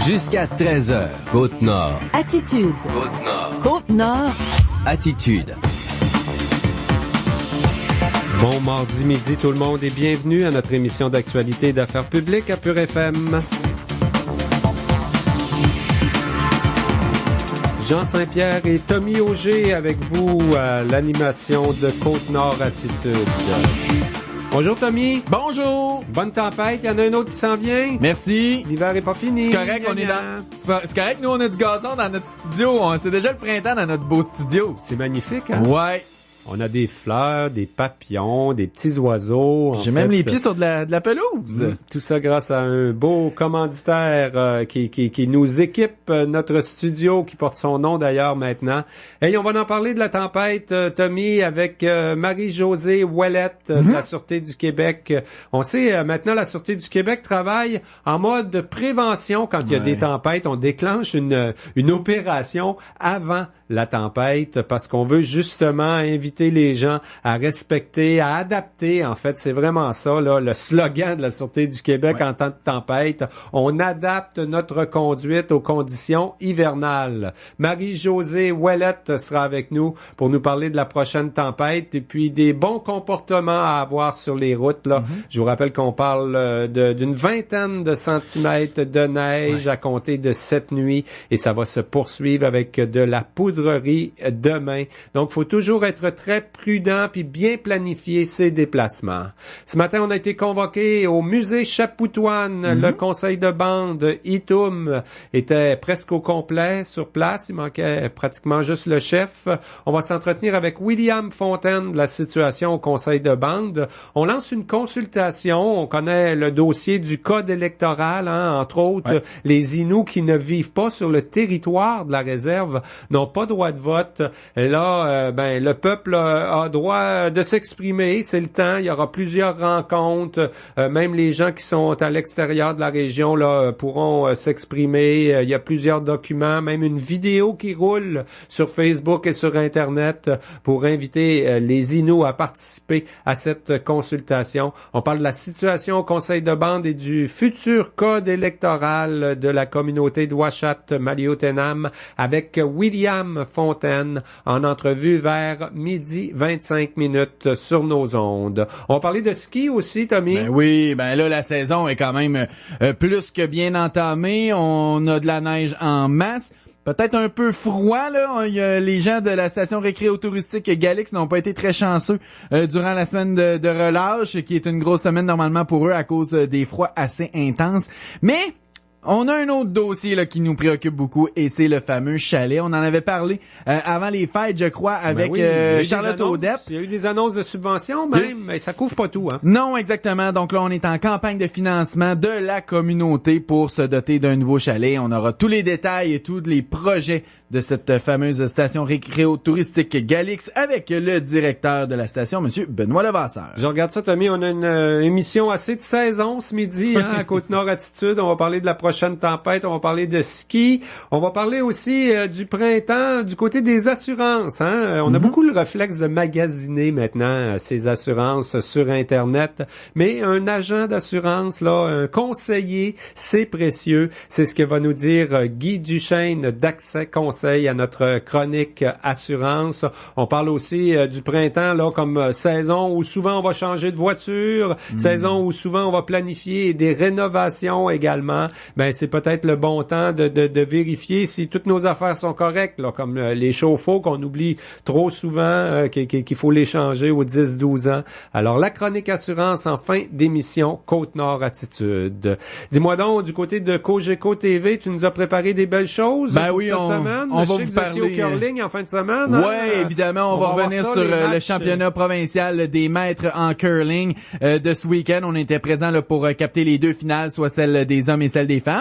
Jusqu'à 13h, Côte-Nord. Attitude. Côte-Nord. Côte-Nord. Attitude. Bon mardi midi tout le monde et bienvenue à notre émission d'actualité et d'affaires publiques à Pure FM. Jean Saint-Pierre et Tommy Auger avec vous à l'animation de Côte-Nord Attitude. Bonjour Tommy. Bonjour. Bonne tempête, il y en a un autre qui s'en vient. Merci. L'hiver est pas fini. C'est correct, c'est correct, nous on a du gazon dans notre studio. C'est déjà le printemps dans notre beau studio. C'est magnifique, hein? Ouais. On a des fleurs, des papillons, des petits oiseaux. J'ai même les pieds sur de la pelouse. Tout ça grâce à un beau commanditaire qui nous équipe notre studio, qui porte son nom d'ailleurs maintenant. Et on va en parler de la tempête, Tommy, avec Marie-Josée Ouellette de la Sûreté du Québec. On sait maintenant la Sûreté du Québec travaille en mode prévention quand il y a des tempêtes. On déclenche une opération avant la tempête parce qu'on veut justement inviter les gens à respecter, à adapter. En fait, c'est vraiment ça, là, le slogan de la Sûreté du Québec en temps de tempête. On adapte notre conduite aux conditions hivernales. Marie-Josée Ouellette sera avec nous pour nous parler de la prochaine tempête et puis des bons comportements à avoir sur les routes. Là. Je vous rappelle qu'on parle d'une vingtaine de centimètres de neige à compter de cette nuit et ça va se poursuivre avec de la poudrerie demain. Donc, faut toujours être très prudent puis bien planifier ses déplacements. Ce matin, on a été convoqué au musée Chapoutoine. Le conseil de bande ITUM était presque au complet sur place. Il manquait pratiquement juste le chef. On va s'entretenir avec William Fontaine de la situation au conseil de bande. On lance une consultation. On connaît le dossier du code électoral, hein, entre autres. Les Inuits qui ne vivent pas sur le territoire de la réserve n'ont pas droit de vote. Et là, le peuple a droit de s'exprimer. C'est le temps. Il y aura plusieurs rencontres. Même les gens qui sont à l'extérieur de la région là pourront s'exprimer. Il y a plusieurs documents, même une vidéo qui roule sur Facebook et sur Internet pour inviter les Inuits à participer à cette consultation. On parle de la situation au conseil de bande et du futur code électoral de la communauté de Ouachat-Maliotenam avec William Fontaine en entrevue vers 12h25 sur nos ondes. On va parler de ski aussi, Tommy. Ben oui, là, la saison est quand même plus que bien entamée. On a de la neige en masse. Peut-être un peu froid, là. Les gens de la station récréo-touristique Galix n'ont pas été très chanceux durant la semaine de relâche, qui est une grosse semaine normalement pour eux à cause des froids assez intenses. Mais on a un autre dossier là qui nous préoccupe beaucoup et c'est le fameux chalet. On en avait parlé avant les fêtes, je crois, avec Charlotte Audette. Il y a eu des annonces de subventions même, mais ça couvre pas tout, hein. Non, exactement. Donc là, on est en campagne de financement de la communauté pour se doter d'un nouveau chalet. On aura tous les détails et tous les projets de cette fameuse station récréo-touristique Galix avec le directeur de la station, monsieur Benoît Levasseur. Je regarde ça, Tommy. On a une émission assez de saison ce midi, hein, à Côte-Nord Attitude. On va parler de la prochaine tempête, on va parler de ski, on va parler aussi du printemps du côté des assurances. Hein? On a beaucoup le réflexe de magasiner maintenant ces assurances sur Internet, mais un agent d'assurance, là, un conseiller, c'est précieux. C'est ce que va nous dire Guy Duchesne d'Accès Conseil à notre chronique assurance. On parle aussi du printemps là comme saison où souvent on va changer de voiture, saison où souvent on va planifier des rénovations également. C'est peut-être le bon temps de vérifier si toutes nos affaires sont correctes, là, comme les chauffe-eau qu'on oublie trop souvent, qu'il faut les changer aux 10-12 ans. Alors, la chronique assurance en fin d'émission Côte-Nord Attitude. Dis-moi donc, du côté de Cogeco TV, tu nous as préparé des belles choses cette semaine. On va vous parler au curling en fin de semaine. Oui, évidemment, on va revenir sur le championnat provincial des maîtres en curling de ce week-end. On était présents là, pour capter les deux finales, soit celle des hommes et celle des femmes.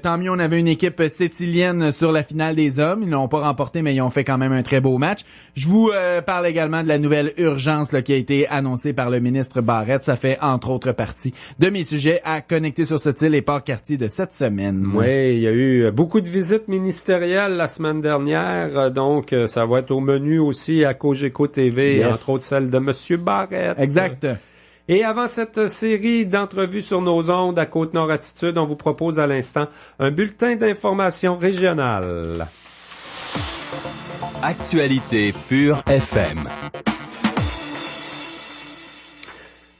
Tant mieux, on avait une équipe sétilienne sur la finale des hommes. Ils l'ont pas remporté, mais ils ont fait quand même un très beau match. Je vous parle également de la nouvelle urgence là, qui a été annoncée par le ministre Barrette. Ça fait entre autres partie de mes sujets à connecter sur cette île et Port-Cartier de cette semaine. Oui, il y a eu beaucoup de visites ministérielles la semaine dernière, donc ça va être au menu aussi à Cogeco TV, entre autres celle de Monsieur Barrette. Exact. Et avant cette série d'entrevues sur nos ondes à Côte-Nord Attitude, on vous propose à l'instant un bulletin d'information régionale. Actualité Pure FM.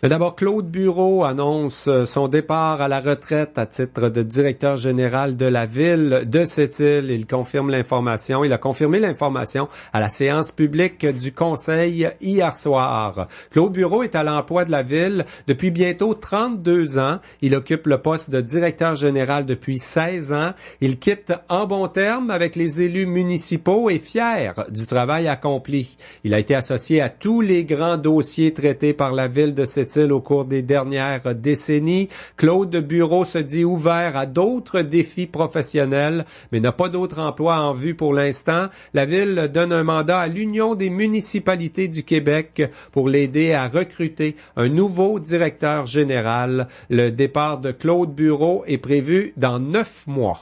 D'abord, Claude Bureau annonce son départ à la retraite à titre de directeur général de la ville de Sept-Îles. Il a confirmé l'information à la séance publique du Conseil hier soir. Claude Bureau est à l'emploi de la ville depuis bientôt 32 ans. Il occupe le poste de directeur général depuis 16 ans. Il quitte en bons termes avec les élus municipaux et fier du travail accompli. Il a été associé à tous les grands dossiers traités par la ville de Sept-Îles au cours des dernières décennies. Claude Bureau se dit ouvert à d'autres défis professionnels, mais n'a pas d'autre emploi en vue pour l'instant. La ville donne un mandat à l'Union des municipalités du Québec pour l'aider à recruter un nouveau directeur général. Le départ de Claude Bureau est prévu dans 9 mois.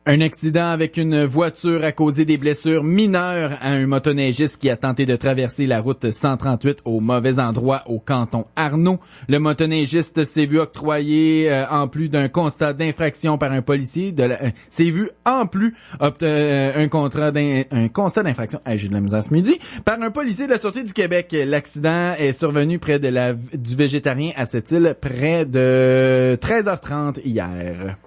Un accident avec une voiture a causé des blessures mineures à un motoneigiste qui a tenté de traverser la route 138 au mauvais endroit au canton Arnaud. Le motoneigiste s'est vu octroyer, en plus d'un constat d'infraction par un policier, un constat d'infraction, j'ai de la misère ce midi, par un policier de la Sûreté du Québec. L'accident est survenu près de du Végétarien à Sept-Îles, près de 13h30 hier.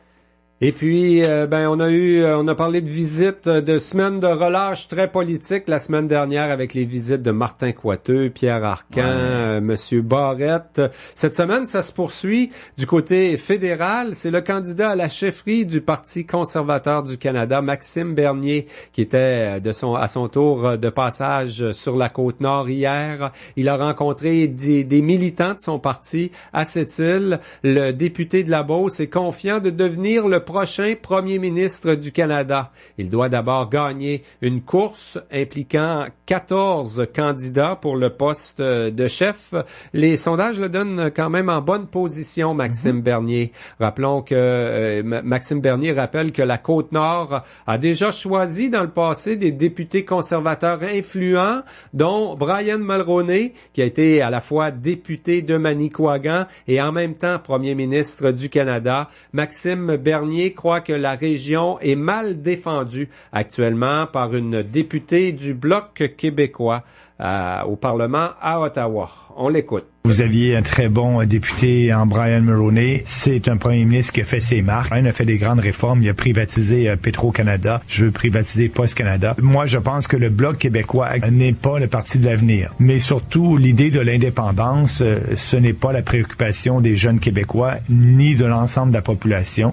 Et puis, on a parlé de visites, de semaines de relâche très politique la semaine dernière avec les visites de Martin Coiteux, Pierre Arcan, Monsieur Barrette. Cette semaine, ça se poursuit du côté fédéral. C'est le candidat à la chefferie du Parti conservateur du Canada, Maxime Bernier, qui était à son tour de passage sur la Côte-Nord hier. Il a rencontré des militants de son parti à Sept-Îles. Le député de la Beauce est confiant de devenir le prochain premier ministre du Canada. Il doit d'abord gagner une course impliquant 14 candidats pour le poste de chef. Les sondages le donnent quand même en bonne position, Maxime Bernier. Rappelons que Maxime Bernier rappelle que la Côte-Nord a déjà choisi dans le passé des députés conservateurs influents, dont Brian Mulroney, qui a été à la fois député de Manicouagan et en même temps premier ministre du Canada. Maxime Bernier croit que la région est mal défendue actuellement par une députée du Bloc québécois au Parlement à Ottawa. On l'écoute. Vous aviez un très bon député en Brian Mulroney. C'est un premier ministre qui a fait ses marques. Il a fait des grandes réformes. Il a privatisé Petro-Canada. Je veux privatiser Post-Canada. Moi, je pense que le Bloc québécois n'est pas le parti de l'avenir. Mais surtout, l'idée de l'indépendance, ce n'est pas la préoccupation des jeunes Québécois ni de l'ensemble de la population.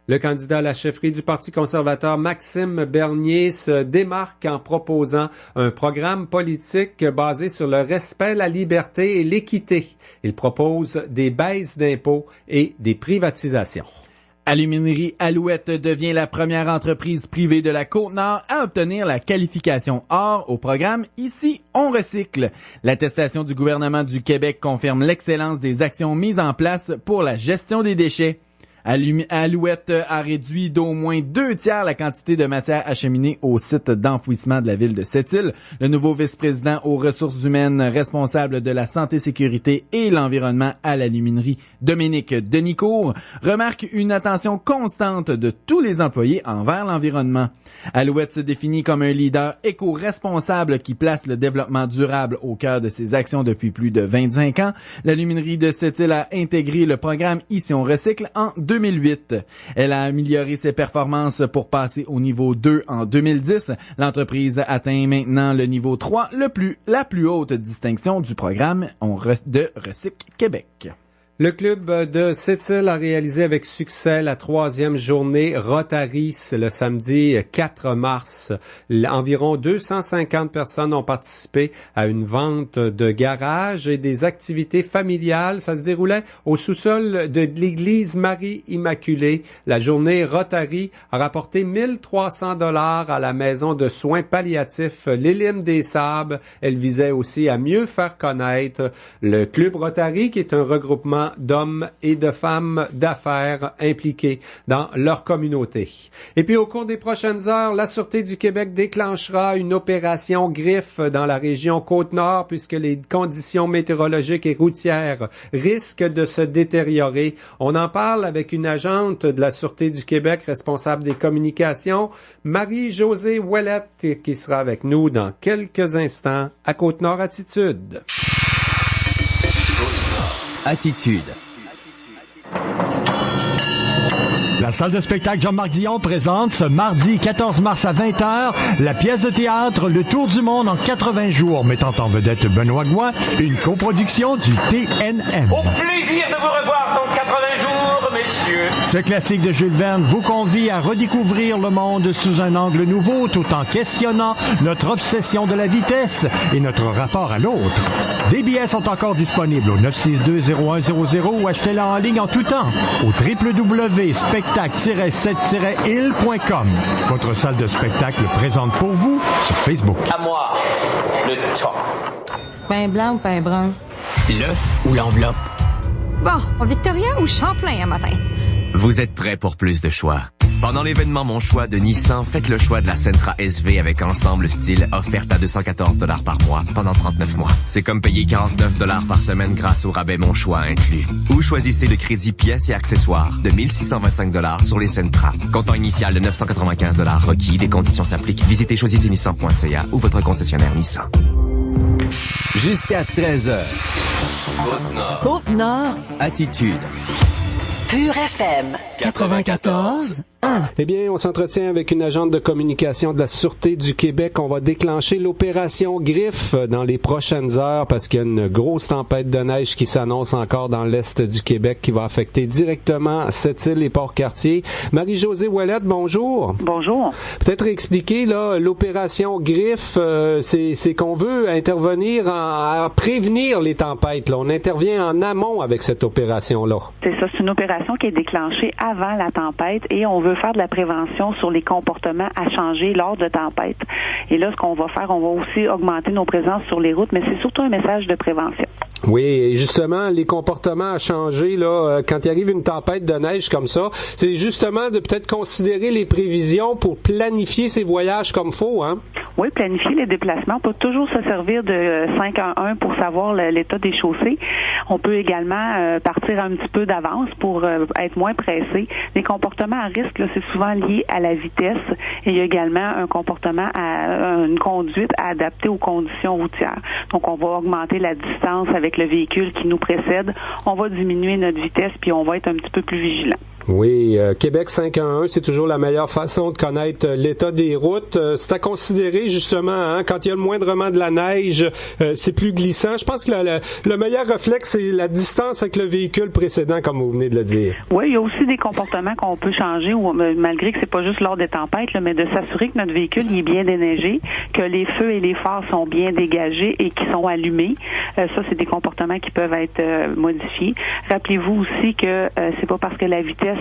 Le candidat à la chefferie du Parti conservateur, Maxime Bernier, se démarque en proposant un programme politique basé sur le respect, la liberté et l'équité. Il propose des baisses d'impôts et des privatisations. Aluminerie Alouette devient la première entreprise privée de la Côte-Nord à obtenir la qualification or au programme Ici, on recycle. L'attestation du gouvernement du Québec confirme l'excellence des actions mises en place pour la gestion des déchets. Alouette a réduit d'au moins 2/3 la quantité de matière acheminée au site d'enfouissement de la ville de Sept-Îles. Le nouveau vice-président aux ressources humaines responsable de la santé, sécurité et l'environnement à l'aluminerie, Dominique Denicourt, remarque une attention constante de tous les employés envers l'environnement. Alouette se définit comme un leader éco-responsable qui place le développement durable au cœur de ses actions depuis plus de 25 ans. L'aluminerie de Sept-Îles a intégré le programme Ici on recycle en 2008. Elle a amélioré ses performances pour passer au niveau 2 en 2010. L'entreprise atteint maintenant le niveau 3, la plus haute distinction du programme de Recyc Québec. Le club de Sept-Îles a réalisé avec succès la 3e journée Rotary le samedi 4 mars. Environ 250 personnes ont participé à une vente de garage et des activités familiales. Ça se déroulait au sous-sol de l'église Marie-Immaculée. La journée Rotary a rapporté 1300 $ à la maison de soins palliatifs L'Élim des Sables. Elle visait aussi à mieux faire connaître le club Rotary, qui est un regroupement autant d'hommes et de femmes d'affaires impliqués dans leur communauté. Et puis au cours des prochaines heures, la Sûreté du Québec déclenchera une opération Griffe dans la région Côte-Nord puisque les conditions météorologiques et routières risquent de se détériorer. On en parle avec une agente de la Sûreté du Québec responsable des communications, Marie-Josée Ouellette, qui sera avec nous dans quelques instants à Côte-Nord Attitude. Attitude. La salle de spectacle Jean-Marc Dion présente ce mardi 14 mars à 20h la pièce de théâtre Le Tour du monde en 80 jours, mettant en vedette Benoît Gouin, une coproduction du TNM. Au plaisir de vous revoir dans 80 jours, messieurs. Ce classique de Jules Verne vous convie à redécouvrir le monde sous un angle nouveau tout en questionnant notre obsession de la vitesse et notre rapport à l'autre. Des billets sont encore disponibles au 962-0100 ou achetez-la en ligne en tout temps au www.spectacle-7-il.com. Votre salle de spectacle présente pour vous sur Facebook. À moi, le temps. Pain blanc ou pain brun? L'œuf ou l'enveloppe? Bon, Victoria ou Champlain un matin? Vous êtes prêts pour plus de choix? Pendant l'événement Mon Choix de Nissan, faites le choix de la Sentra SV avec ensemble style offerte à 214 $ par mois pendant 39 mois. C'est comme payer 49 $ par semaine grâce au rabais Mon Choix inclus. Ou choisissez le crédit pièces et accessoires de 1625 $ sur les Sentra. Comptant initial de 995 $ requis, des conditions s'appliquent. Visitez choisissez-nissan.ca ou votre concessionnaire Nissan. Jusqu'à 13h. Côte-Nord. Côte-Nord. Attitude. Pure FM 94.1. Eh bien, on s'entretient avec une agente de communication de la Sûreté du Québec. On va déclencher l'opération Griffe dans les prochaines heures parce qu'il y a une grosse tempête de neige qui s'annonce encore dans l'est du Québec qui va affecter directement Sept-Îles et Port-Cartier. Marie-Josée Ouellette, bonjour. Bonjour. Peut-être expliquer là l'opération Griffe, c'est qu'on veut intervenir à prévenir les tempêtes. Là. On intervient en amont avec cette opération-là. C'est ça, c'est une opération qui est déclenchée avant la tempête et on veut faire de la prévention sur les comportements à changer lors de tempêtes. Et là, ce qu'on va faire, on va aussi augmenter nos présences sur les routes, mais c'est surtout un message de prévention. Oui, et justement, les comportements à changer, là, quand il arrive une tempête de neige comme ça, c'est justement de peut-être considérer les prévisions pour planifier ses voyages comme faut, hein? Oui, planifier les déplacements. On peut toujours se servir de 511 pour savoir l'état des chaussées. On peut également partir un petit peu d'avance pour être moins pressé. Les comportements à risque, là, c'est souvent lié à la vitesse et il y a également un comportement une conduite à adapter aux conditions routières. Donc, on va augmenter la distance avec le véhicule qui nous précède. On va diminuer notre vitesse puis on va être un petit peu plus vigilant. Oui, Québec 511, c'est toujours la meilleure façon de connaître l'état des routes. C'est à considérer justement, hein, quand il y a le moindrement de la neige, c'est plus glissant. Je pense que le meilleur réflexe, c'est la distance avec le véhicule précédent, comme vous venez de le dire. Oui, il y a aussi des comportements qu'on peut changer, malgré que c'est pas juste lors des tempêtes, là, mais de s'assurer que notre véhicule il est bien déneigé, que les feux et les phares sont bien dégagés et qui sont allumés. Ça, c'est des comportements qui peuvent être modifiés. Rappelez-vous aussi que c'est pas parce que la vitesse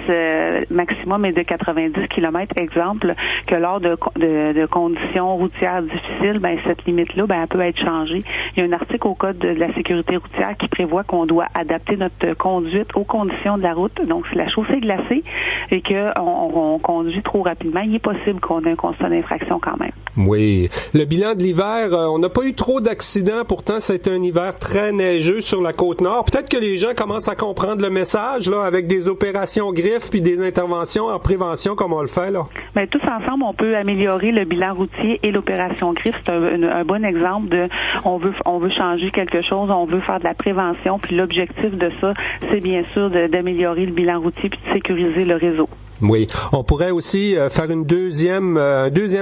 maximum est de 90 km, exemple, que lors de conditions routières difficiles, ben cette limite-là, ben elle peut être changée. Il y a un article au Code de la sécurité routière qui prévoit qu'on doit adapter notre conduite aux conditions de la route. Donc, si la chaussée est glacée et qu'on conduit trop rapidement, il est possible qu'on ait un constat d'infraction quand même. Oui. Le bilan de l'hiver, on n'a pas eu trop d'accidents. Pourtant, c'est un hiver très neigeux sur la Côte-Nord. Peut-être que les gens commencent à comprendre le message, là, avec des opérations Griffe puis des interventions en prévention comme on le fait, là. Bien, tous ensemble, on peut améliorer le bilan routier et l'opération Griffe. C'est un bon exemple de on veut changer quelque chose, on veut faire de la prévention, puis l'objectif de ça, c'est bien sûr d'améliorer le bilan routier puis de sécuriser le réseau. Oui. On pourrait aussi faire une deuxième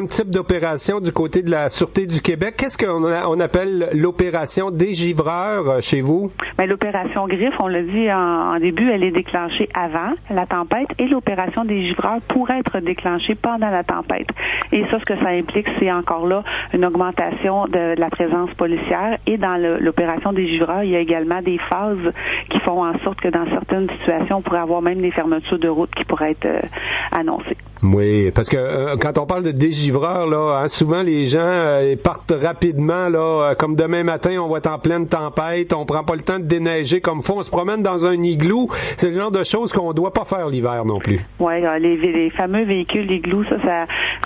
type d'opération du côté de la Sûreté du Québec. Qu'est-ce qu'on appelle l'opération dégivreur chez vous? Bien, l'opération Griffe, on l'a dit en début, elle est déclenchée avant la tempête et l'opération dégivreur pourrait être déclenchée pendant la tempête. Et ça, ce que ça implique, c'est encore là une augmentation de la présence policière et dans l'opération dégivreur, il y a également des phases qui font en sorte que dans certaines situations, on pourrait avoir même des fermetures de route qui pourraient être annoncé. Oui, parce que quand on parle de dégivreurs, là, hein, souvent les gens partent rapidement, là, comme demain matin, on va être en pleine tempête, on prend pas le temps de déneiger comme faut, on se promène dans un igloo. C'est le genre de choses qu'on doit pas faire l'hiver non plus. Oui, les fameux véhicules igloos,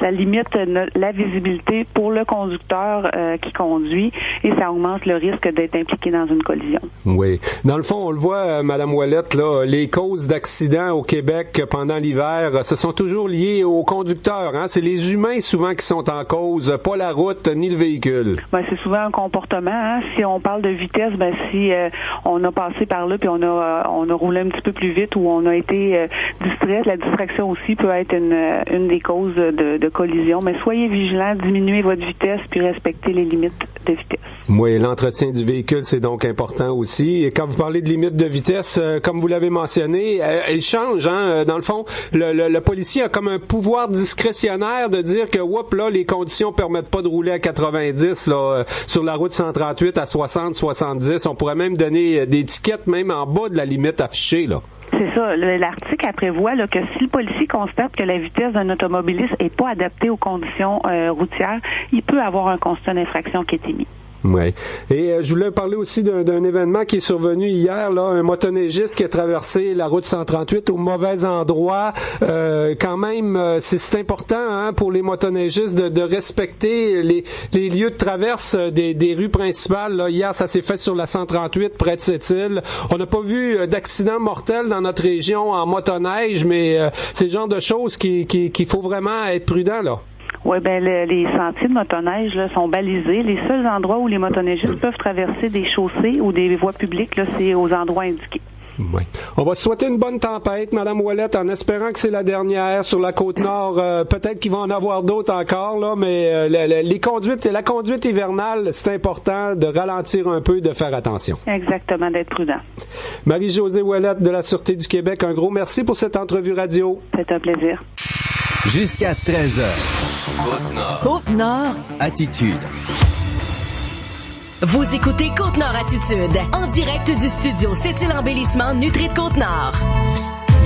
ça limite la visibilité pour le conducteur qui conduit et ça augmente le risque d'être impliqué dans une collision. Oui. Dans le fond, on le voit, Madame Ouellette, là, les causes d'accidents au Québec pendant l'hiver, ce sont toujours liées aux conducteurs. Hein? C'est les humains souvent qui sont en cause, pas la route ni le véhicule. Ben, c'est souvent un comportement. Hein? Si on parle de vitesse, si on a passé par là puis on a roulé un petit peu plus vite ou on a été distrait, la distraction aussi peut être une des causes de collision. Mais soyez vigilants, diminuez votre vitesse puis respectez les limites de vitesse. Oui, l'entretien du véhicule, c'est donc important aussi. Et quand vous parlez de limite de vitesse, comme vous l'avez mentionné, elle change. Hein? Dans le fond, le policier a comme un pouvoir discrétionnaire de dire que, là, les conditions permettent pas de rouler à 90 là, sur la route 138 à 60, 70. On pourrait même donner des tickets même en bas de la limite affichée, là. C'est ça. L'article prévoit là, que si le policier constate que la vitesse d'un automobiliste est pas adaptée aux conditions routières, il peut avoir un constat d'infraction qui est émis. Oui. Et je voulais parler aussi d'un événement qui est survenu hier, là, un motoneigiste qui a traversé la route 138 au mauvais endroit. Quand même, c'est important hein, pour les motoneigistes de respecter les lieux de traverse des rues principales. Là. Hier, ça s'est fait sur la 138 près de Sept-Îles. On n'a pas vu d'accident mortel dans notre région en motoneige, mais c'est le genre de choses qu'il faut vraiment être prudent là. Oui, les sentiers de motoneige là, sont balisés. Les seuls endroits où les motoneigistes peuvent traverser des chaussées ou des voies publiques, là, c'est aux endroits indiqués. Oui. On va souhaiter une bonne tempête, Madame Ouellette, en espérant que c'est la dernière sur la Côte-Nord. Peut-être qu'il va en avoir d'autres encore, là, mais la conduite hivernale, c'est important de ralentir un peu, de faire attention. Exactement, d'être prudent. Marie-Josée Ouellette de la Sûreté du Québec, un gros merci pour cette entrevue radio. C'est un plaisir. Jusqu'à 13h. Côte-Nord. Côte-Nord. Attitude. Vous écoutez Côte-Nord Attitude, en direct du studio C'est-il Embellissement Nutri de Côte-Nord.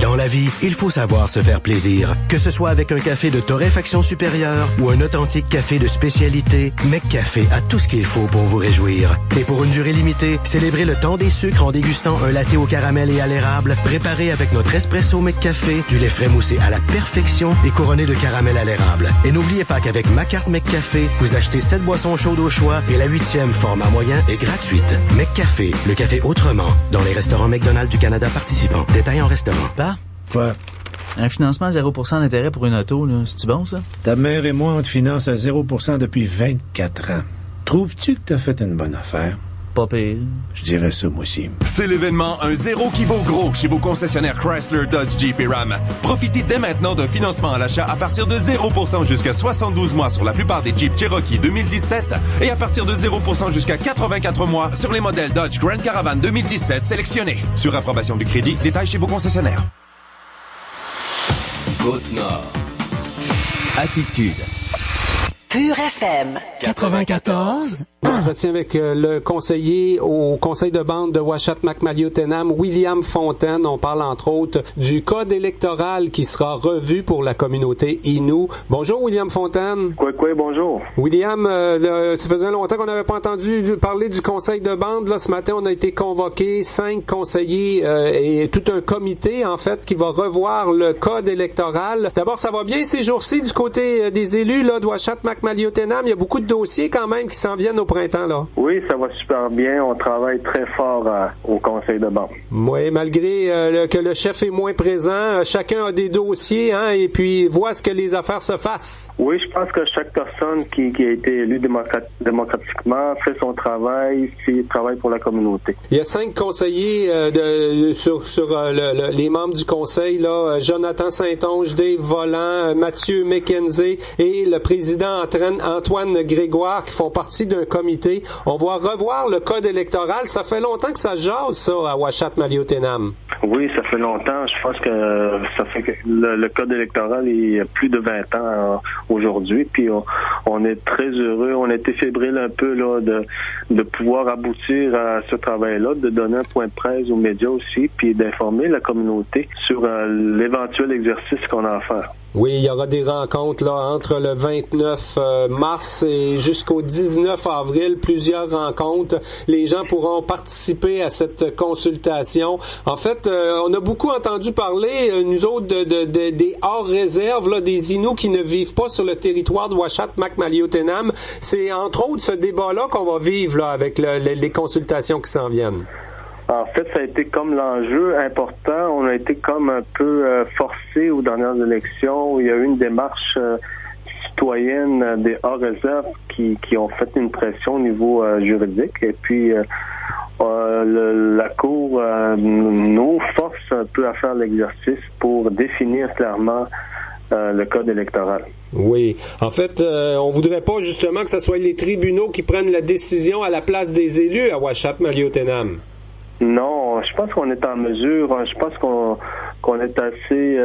Dans la vie, il faut savoir se faire plaisir. Que ce soit avec un café de torréfaction supérieure ou un authentique café de spécialité, McCafé a tout ce qu'il faut pour vous réjouir. Et pour une durée limitée, célébrez le temps des sucres en dégustant un latte au caramel et à l'érable, préparé avec notre espresso McCafé, du lait frais moussé à la perfection et couronné de caramel à l'érable. Et n'oubliez pas qu'avec ma carte McCafé, vous achetez 7 boissons chaudes au choix et la 8e format moyen est gratuite. McCafé, le café autrement, dans les restaurants McDonald's du Canada participants. Détails en restaurant. Quoi? Un financement à 0% d'intérêt pour une auto, là, c'est-tu bon, ça? Ta mère et moi, on te finance à 0% depuis 24 ans. Trouves-tu que t'as fait une bonne affaire? Pas pire. Je dirais ça, moi aussi. C'est l'événement Un zéro qui vaut gros chez vos concessionnaires Chrysler, Dodge, Jeep et Ram. Profitez dès maintenant d'un financement à l'achat à partir de 0% jusqu'à 72 mois sur la plupart des Jeep Cherokee 2017 et à partir de 0% jusqu'à 84 mois sur les modèles Dodge Grand Caravan 2017 sélectionnés. Sur approbation du crédit, détails chez vos concessionnaires. Côte-Nord. Attitude. Pure FM 94. Entretien avec le conseiller au conseil de bande de Ouachata-Macmalieu-Tenam, William Fontaine. On parle entre autres du code électoral qui sera revu pour la communauté Innu. Bonjour William Fontaine. Quoi, bonjour. William, ça faisait longtemps qu'on n'avait pas entendu parler du conseil de bande. Là, ce matin, on a été convoqué 5 conseillers et tout un comité en fait qui va revoir le code électoral. D'abord, ça va bien ces jours-ci du côté des élus là, de Ouachata-Macmalieu-Tenam. Il y a beaucoup de dossiers quand même qui s'en viennent au printemps, là. Oui, ça va super bien. On travaille très fort au conseil de bande. Oui, malgré que le chef est moins présent, chacun a des dossiers, hein, et puis voit ce que les affaires se fassent. Oui, je pense que chaque personne qui a été élue démocratiquement fait son travail, travaille pour la communauté. Il y a 5 conseillers sur les membres du conseil, là, Jonathan Saint-Onge, Dave Volant, Mathieu McKenzie et le président Antoine Grégoire qui font partie d'un comité. On va revoir le code électoral. Ça fait longtemps que ça jase, ça, à Ouachata-Macmalieu-Tenam. Oui, ça fait longtemps. Je pense que ça fait que le code électoral est plus de 20 ans aujourd'hui. Puis on est très heureux. On a été fébrile un peu là de pouvoir aboutir à ce travail-là, de donner un point de presse aux médias aussi, puis d'informer la communauté sur l'éventuel exercice qu'on a à faire. Oui, il y aura des rencontres là entre le 29 mars et jusqu'au 19 avril, plusieurs rencontres. Les gens pourront participer à cette consultation. En fait, on a beaucoup entendu parler, nous autres, des hors-réserve, là, des Inuits qui ne vivent pas sur le territoire de Uashat-Makmaliotenam. C'est entre autres ce débat-là qu'on va vivre là avec les consultations qui s'en viennent. En fait, ça a été comme l'enjeu important. On a été comme un peu forcé aux dernières élections. Il y a eu une démarche citoyenne des hors-réserves qui ont fait une pression au niveau juridique. Et puis, la Cour nous force un peu à faire l'exercice pour définir clairement le code électoral. Oui. En fait, on voudrait pas justement que ce soit les tribunaux qui prennent la décision à la place des élus à Uashat-Maliotenam. Non, je pense qu'on est en mesure. Je pense qu'on est assez.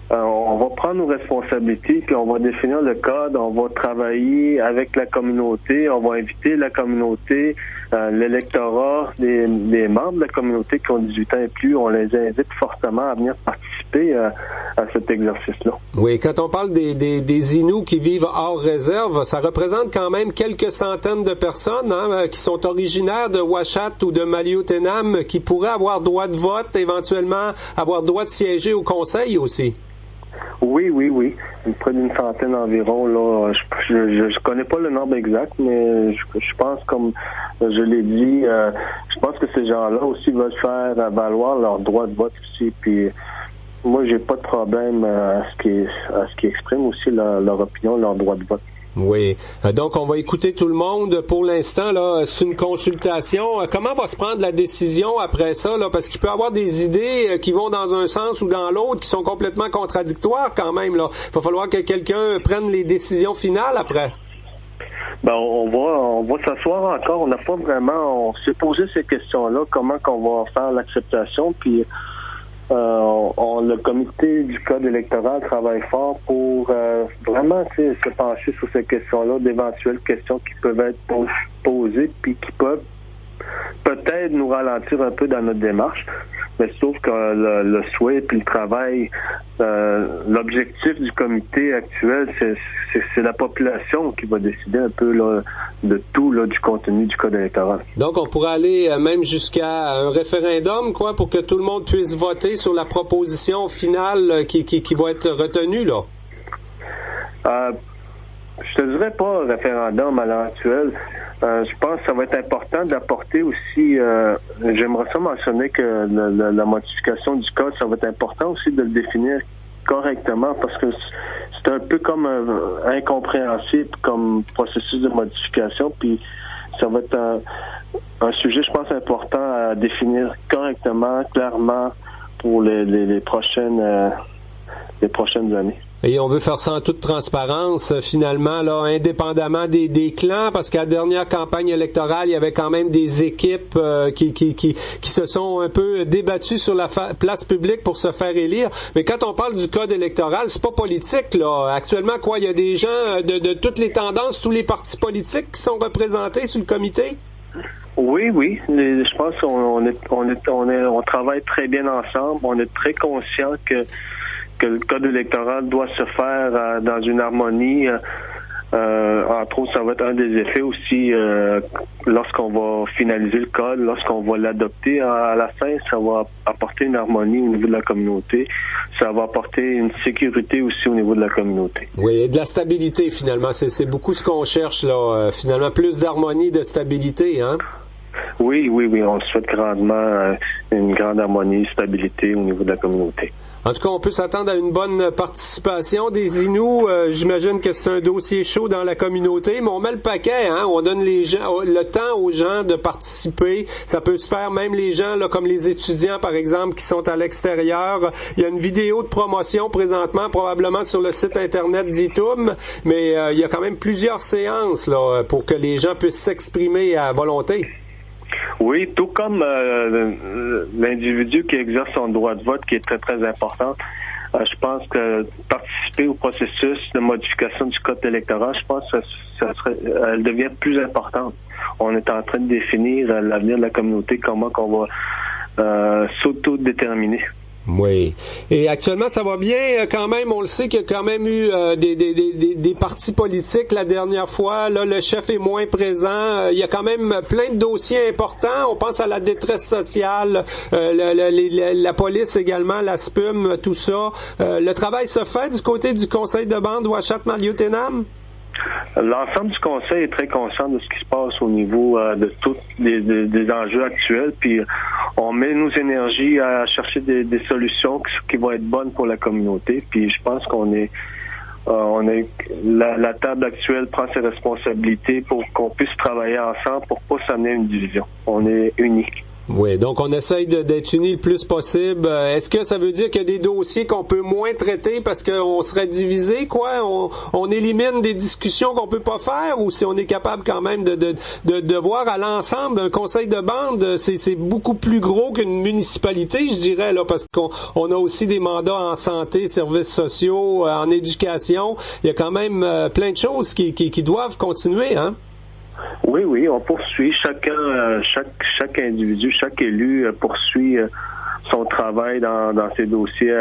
On va prendre nos responsabilités, puis on va définir le code. On va travailler avec la communauté. On va inviter la communauté, l'électorat, des membres de la communauté qui ont 18 ans et plus. On les invite fortement à venir participer à cet exercice-là. Oui, quand on parle des Inuits qui vivent hors réserve, ça représente quand même quelques centaines de personnes qui sont originaires de Uashat ou de Maliotenam qui pourraient avoir droit de vote, éventuellement avoir droit de siéger au conseil aussi. Oui. Près d'une centaine environ. Là, je connais pas le nombre exact, mais je pense, comme je l'ai dit, je pense que ces gens-là aussi veulent faire valoir leur droit de vote aussi. Puis moi, j'ai pas de problème à ce qu'ils expriment aussi leur opinion, leur droit de vote. Oui. Donc, on va écouter tout le monde. Pour l'instant, là, c'est une consultation. Comment va se prendre la décision après ça, là? Parce qu'il peut y avoir des idées qui vont dans un sens ou dans l'autre, qui sont complètement contradictoires quand même, là. Il va falloir que quelqu'un prenne les décisions finales après. Ben, on va s'asseoir encore. On n'a pas vraiment, on s'est posé ces questions-là. Comment qu'on va faire l'acceptation? Puis, le comité du code électoral travaille fort pour vraiment se pencher sur ces questions-là, d'éventuelles questions qui peuvent être posées puis qui peuvent peut-être nous ralentir un peu dans notre démarche. Mais sauf que le souhait puis le travail, l'objectif du comité actuel, c'est la population qui va décider un peu là, de tout là, du contenu du code électoral. Donc, on pourrait aller même jusqu'à un référendum, quoi, pour que tout le monde puisse voter sur la proposition finale qui va être retenue, là? Je te dirais pas un référendum à l'heure actuelle. Je pense que ça va être important d'apporter aussi, j'aimerais ça mentionner que la modification du code, ça va être important aussi de le définir correctement parce que c'est un peu comme incompréhensible comme processus de modification, puis ça va être un sujet, je pense, important à définir correctement, clairement pour les prochaines années. Et on veut faire ça en toute transparence, finalement, là, indépendamment des clans, parce qu'à la dernière campagne électorale, il y avait quand même des équipes qui se sont un peu débattues sur la place publique pour se faire élire. Mais quand on parle du code électoral, c'est pas politique, là. Actuellement, quoi, il y a des gens de toutes les tendances, tous les partis politiques qui sont représentés sur le comité? Oui. Je pense qu'on travaille très bien ensemble. On est très conscient que le code électoral doit se faire dans une harmonie. Entre autres, ça va être un des effets aussi lorsqu'on va finaliser le code, lorsqu'on va l'adopter à la fin, ça va apporter une harmonie au niveau de la communauté. Ça va apporter une sécurité aussi au niveau de la communauté. Oui, et de la stabilité finalement. C'est beaucoup ce qu'on cherche là. Finalement, plus d'harmonie, de stabilité, hein? Oui. On souhaite grandement une grande harmonie, stabilité au niveau de la communauté. En tout cas, on peut s'attendre à une bonne participation des Inuits. J'imagine que c'est un dossier chaud dans la communauté, mais on met le paquet, hein. On donne le temps aux gens de participer. Ça peut se faire, même les gens, là, comme les étudiants, par exemple, qui sont à l'extérieur. Il y a une vidéo de promotion présentement, probablement sur le site Internet d'Itum, mais il y a quand même plusieurs séances là, pour que les gens puissent s'exprimer à volonté. Oui, tout comme l'individu qui exerce son droit de vote, qui est très, très important. Je pense que participer au processus de modification du code électoral, je pense que elle devient plus importante. On est en train de définir l'avenir de la communauté, comment qu'on va s'autodéterminer. Oui. Et actuellement, ça va bien quand même. On le sait qu'il y a quand même eu des partis politiques la dernière fois. Là, le chef est moins présent. Il y a quand même plein de dossiers importants. On pense à la détresse sociale, la police également, la SPUM, tout ça. Le travail se fait du côté du conseil de bande Ouachata-Maliotenam? L'ensemble du conseil est très conscient de ce qui se passe au niveau de tous des enjeux actuels, puis on met nos énergies à chercher des solutions qui vont être bonnes pour la communauté, puis je pense la table actuelle prend ses responsabilités pour qu'on puisse travailler ensemble pour pas s'amener à une division. On est unis. Oui, donc on essaye d'être unis le plus possible. Est-ce que ça veut dire qu'il y a des dossiers qu'on peut moins traiter parce qu'on serait divisé, quoi? On élimine des discussions qu'on peut pas faire, ou si on est capable quand même de voir à l'ensemble un conseil de bande, c'est beaucoup plus gros qu'une municipalité, je dirais, là, parce qu'on a aussi des mandats en santé, services sociaux, en éducation. Il y a quand même plein de choses qui doivent continuer, hein? Oui, on poursuit. Chaque individu, chaque élu poursuit son travail dans ces dossiers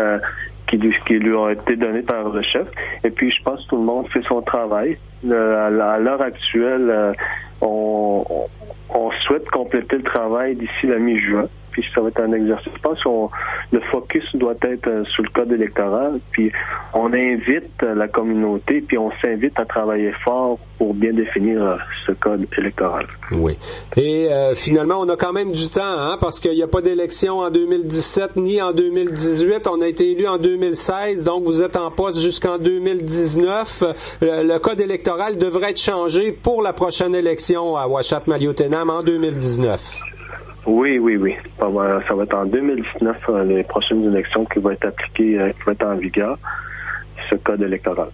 qui lui ont été donnés par le chef. Et puis, je pense que tout le monde fait son travail. À l'heure actuelle, on souhaite compléter le travail d'ici la mi-juin. Puis ça va être un exercice. Je pense que le focus doit être sur le code électoral. Puis on invite la communauté, puis on s'invite à travailler fort pour bien définir ce code électoral. Oui. Et finalement, on a quand même du temps, hein, parce qu'il n'y a pas d'élection en 2017 ni en 2018. On a été élu en 2016, donc vous êtes en poste jusqu'en 2019. Le code électoral devrait être changé pour la prochaine élection à Ouachata-Maliotenam en 2019. Oui. Ça va être en 2019, les prochaines élections qui vont être appliquées, qui vont être en vigueur, ce code électoral.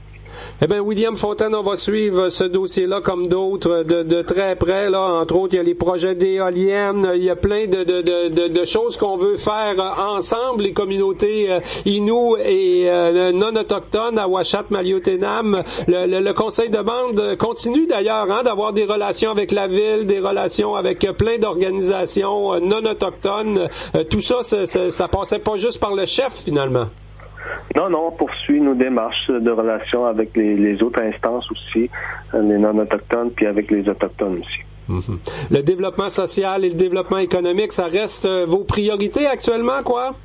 Eh bien, William Fontaine, on va suivre ce dossier-là comme d'autres de très près. Là, entre autres, il y a les projets d'éoliennes, il y a plein de choses qu'on veut faire ensemble, les communautés Innu et non autochtones à Ouachata-Maliotenam. Le conseil de bande continue d'ailleurs, hein, d'avoir des relations avec la ville, des relations avec plein d'organisations non autochtones. Tout ça, ça passait pas juste par le chef finalement. Non, on poursuit nos démarches de relations avec les autres instances aussi, les non-autochtones, puis avec les autochtones aussi. Mm-hmm. Le développement social et le développement économique, ça reste vos priorités actuellement, quoi?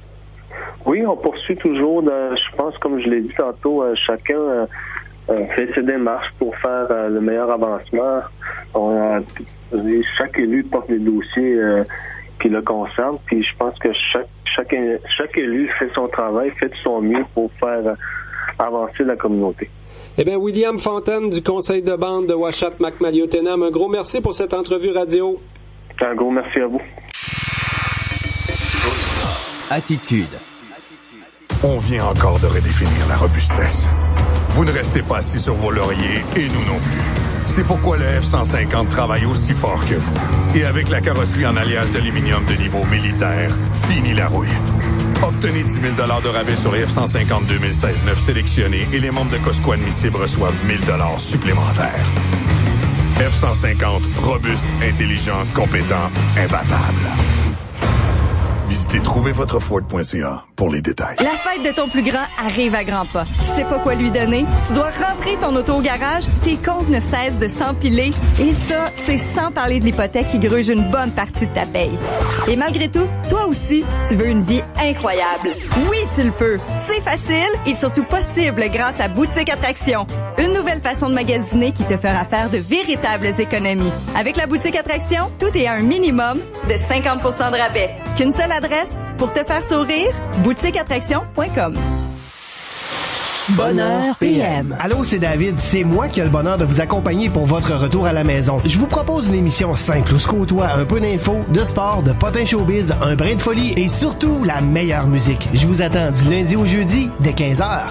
Oui, on poursuit toujours, je pense, comme je l'ai dit tantôt, chacun fait ses démarches pour faire le meilleur avancement. Chaque élu porte des dossiers qui le concernent, puis je pense que chaque élu fait son travail, fait de son mieux pour faire avancer la communauté. Eh bien, William Fontaine du conseil de bande de Ouachata-Maliotenam, un gros merci pour cette entrevue radio. Un gros merci à vous. Attitude. On vient encore de redéfinir la robustesse. Vous ne restez pas assis sur vos lauriers, et nous non plus. C'est pourquoi le F-150 travaille aussi fort que vous. Et avec la carrosserie en alliage d'aluminium de niveau militaire, fini la rouille. Obtenez 10 000 de rabais sur les F-150 2016-9 sélectionnés et les membres de Costco admissibles reçoivent 1 000 supplémentaires. F-150, robuste, intelligent, compétent, imbattable. Visitez trouvervotreford.ca pour les détails. La fête de ton plus grand arrive à grands pas. Tu sais pas quoi lui donner? Tu dois rentrer ton auto au garage. Tes comptes ne cessent de s'empiler. Et ça, c'est sans parler de l'hypothèque qui gruge une bonne partie de ta paye. Et malgré tout, toi aussi, tu veux une vie incroyable. Oui, tu le peux. C'est facile et surtout possible grâce à Boutique Attraction. Une nouvelle façon de magasiner qui te fera faire de véritables économies. Avec la Boutique Attraction, tout est à un minimum de 50% de rabais. Qu'une seule adresse pour te faire sourire, boutiqueattraction.com. Bonheur PM. Allô, c'est David. C'est moi qui ai le bonheur de vous accompagner pour votre retour à la maison. Je vous propose une émission simple où se côtoie un peu d'infos, de sport, de potins showbiz, un brin de folie et surtout la meilleure musique. Je vous attends du lundi au jeudi dès 15h.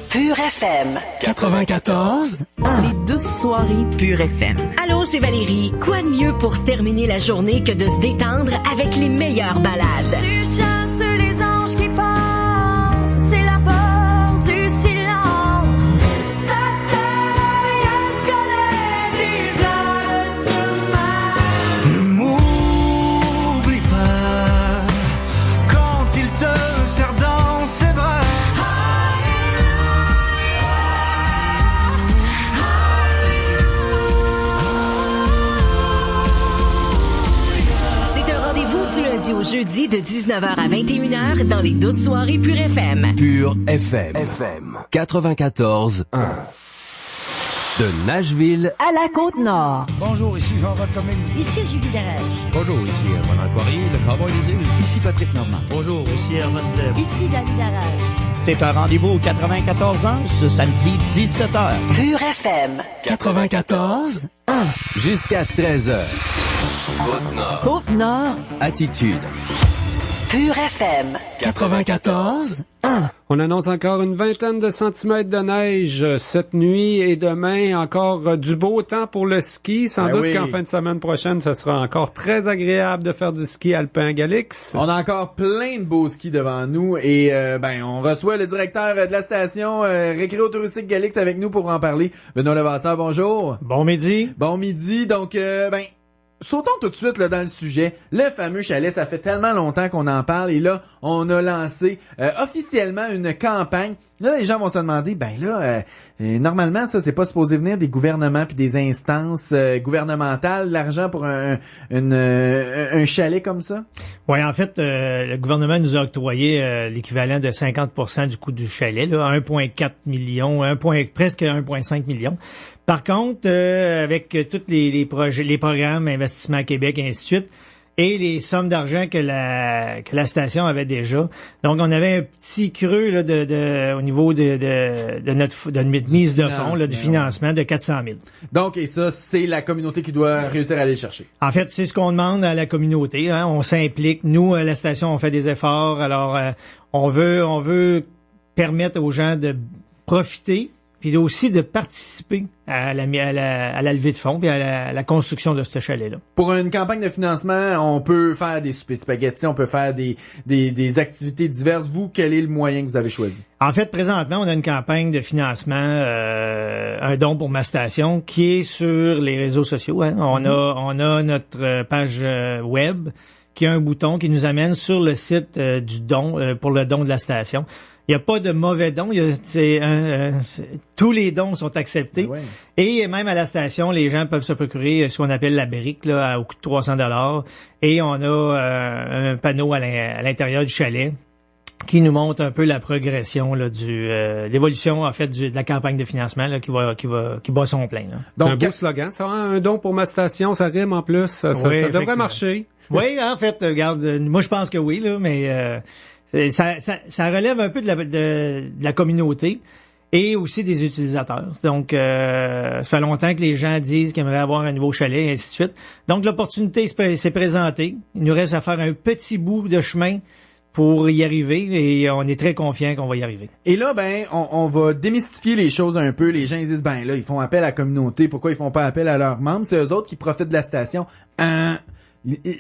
Pure FM 94. Les douces soirées Pure FM. Allô, c'est Valérie. Quoi de mieux pour terminer la journée que de se détendre avec les meilleures balades? Tu chasses les anges qui passent, c'est la bonne jeudi de 19h à 21h dans les 12 soirées Pure FM. Pure FM. 94.1. De Nashville À la Côte-Nord. Bonjour, ici Jean-Roch Comédie. Ici Julie Garage. Bonjour, ici Roland Poirier, le cowboy des îles. Ici Patrick Normand. Bonjour, ici Herman Deb. Ici David Garage. C'est un rendez-vous au 94.1 ce samedi 17h. Pure FM. 94.1. Jusqu'à 13h. Côte-Nord. Côte-Nord. Attitude. Pure FM. 94.1. On annonce encore une vingtaine de centimètres de neige cette nuit et demain encore du beau temps pour le ski. Sans doute qu'en fin de semaine prochaine, ce sera encore très agréable de faire du ski alpin Galix. On a encore plein de beaux skis devant nous et on reçoit le directeur de la station récréo-touristique Galix avec nous pour en parler. Benoît Levasseur, bonjour. Bon midi. Bon midi. Donc, sautons tout de suite là, dans le sujet. Le fameux chalet, ça fait tellement longtemps qu'on en parle et là, on a lancé officiellement une campagne. Là, les gens vont se demander, normalement, ça, c'est pas supposé venir des gouvernements puis des instances gouvernementales, l'argent pour un chalet comme ça? Oui, en fait, le gouvernement nous a octroyé l'équivalent de 50% du coût du chalet, là, 1,4 million, presque 1,5 million. Par contre, avec tous les projets, les programmes Investissement Québec et ainsi de suite, et les sommes d'argent que la station avait déjà. Donc, on avait un petit creux là, au niveau de notre mise de fonds, là, du financement de 400 000. Donc, et ça, c'est la communauté qui doit réussir à aller le chercher. En fait, c'est ce qu'on demande à la communauté. Hein. On s'implique. Nous, à la station, on fait des efforts. Alors, on veut permettre aux gens de profiter puis aussi de participer à la levée de fonds puis à la construction de ce chalet-là. Pour une campagne de financement, on peut faire des soupers spaghettis, on peut faire des activités diverses. Vous, quel est le moyen que vous avez choisi? En fait, présentement, on a une campagne de financement, un don pour ma station, qui est sur les réseaux sociaux. Hein. On a notre page web qui a un bouton qui nous amène sur le site du don pour le don de la station. Il n'y a pas de mauvais dons. Tous les dons sont acceptés. Ouais. Et même à la station, les gens peuvent se procurer ce qu'on appelle la brique là, au coût de $300. Et on a un panneau à l'intérieur du chalet qui nous montre un peu la progression là, l'évolution en fait de la campagne de financement là, qui bat son plein. Là. Donc un beau slogan, ça, un don pour ma station, ça rime en plus, ça devrait marcher. Oui, en fait, regarde, moi je pense que oui là, mais ça relève un peu de la communauté et aussi des utilisateurs. Donc, ça fait longtemps que les gens disent qu'ils aimeraient avoir un nouveau chalet et ainsi de suite. Donc, l'opportunité s'est présentée. Il nous reste à faire un petit bout de chemin pour y arriver et on est très confiants qu'on va y arriver. Et là, on va démystifier les choses un peu. Les gens ils disent, là, ils font appel à la communauté. Pourquoi ils font pas appel à leurs membres? C'est eux autres qui profitent de la station.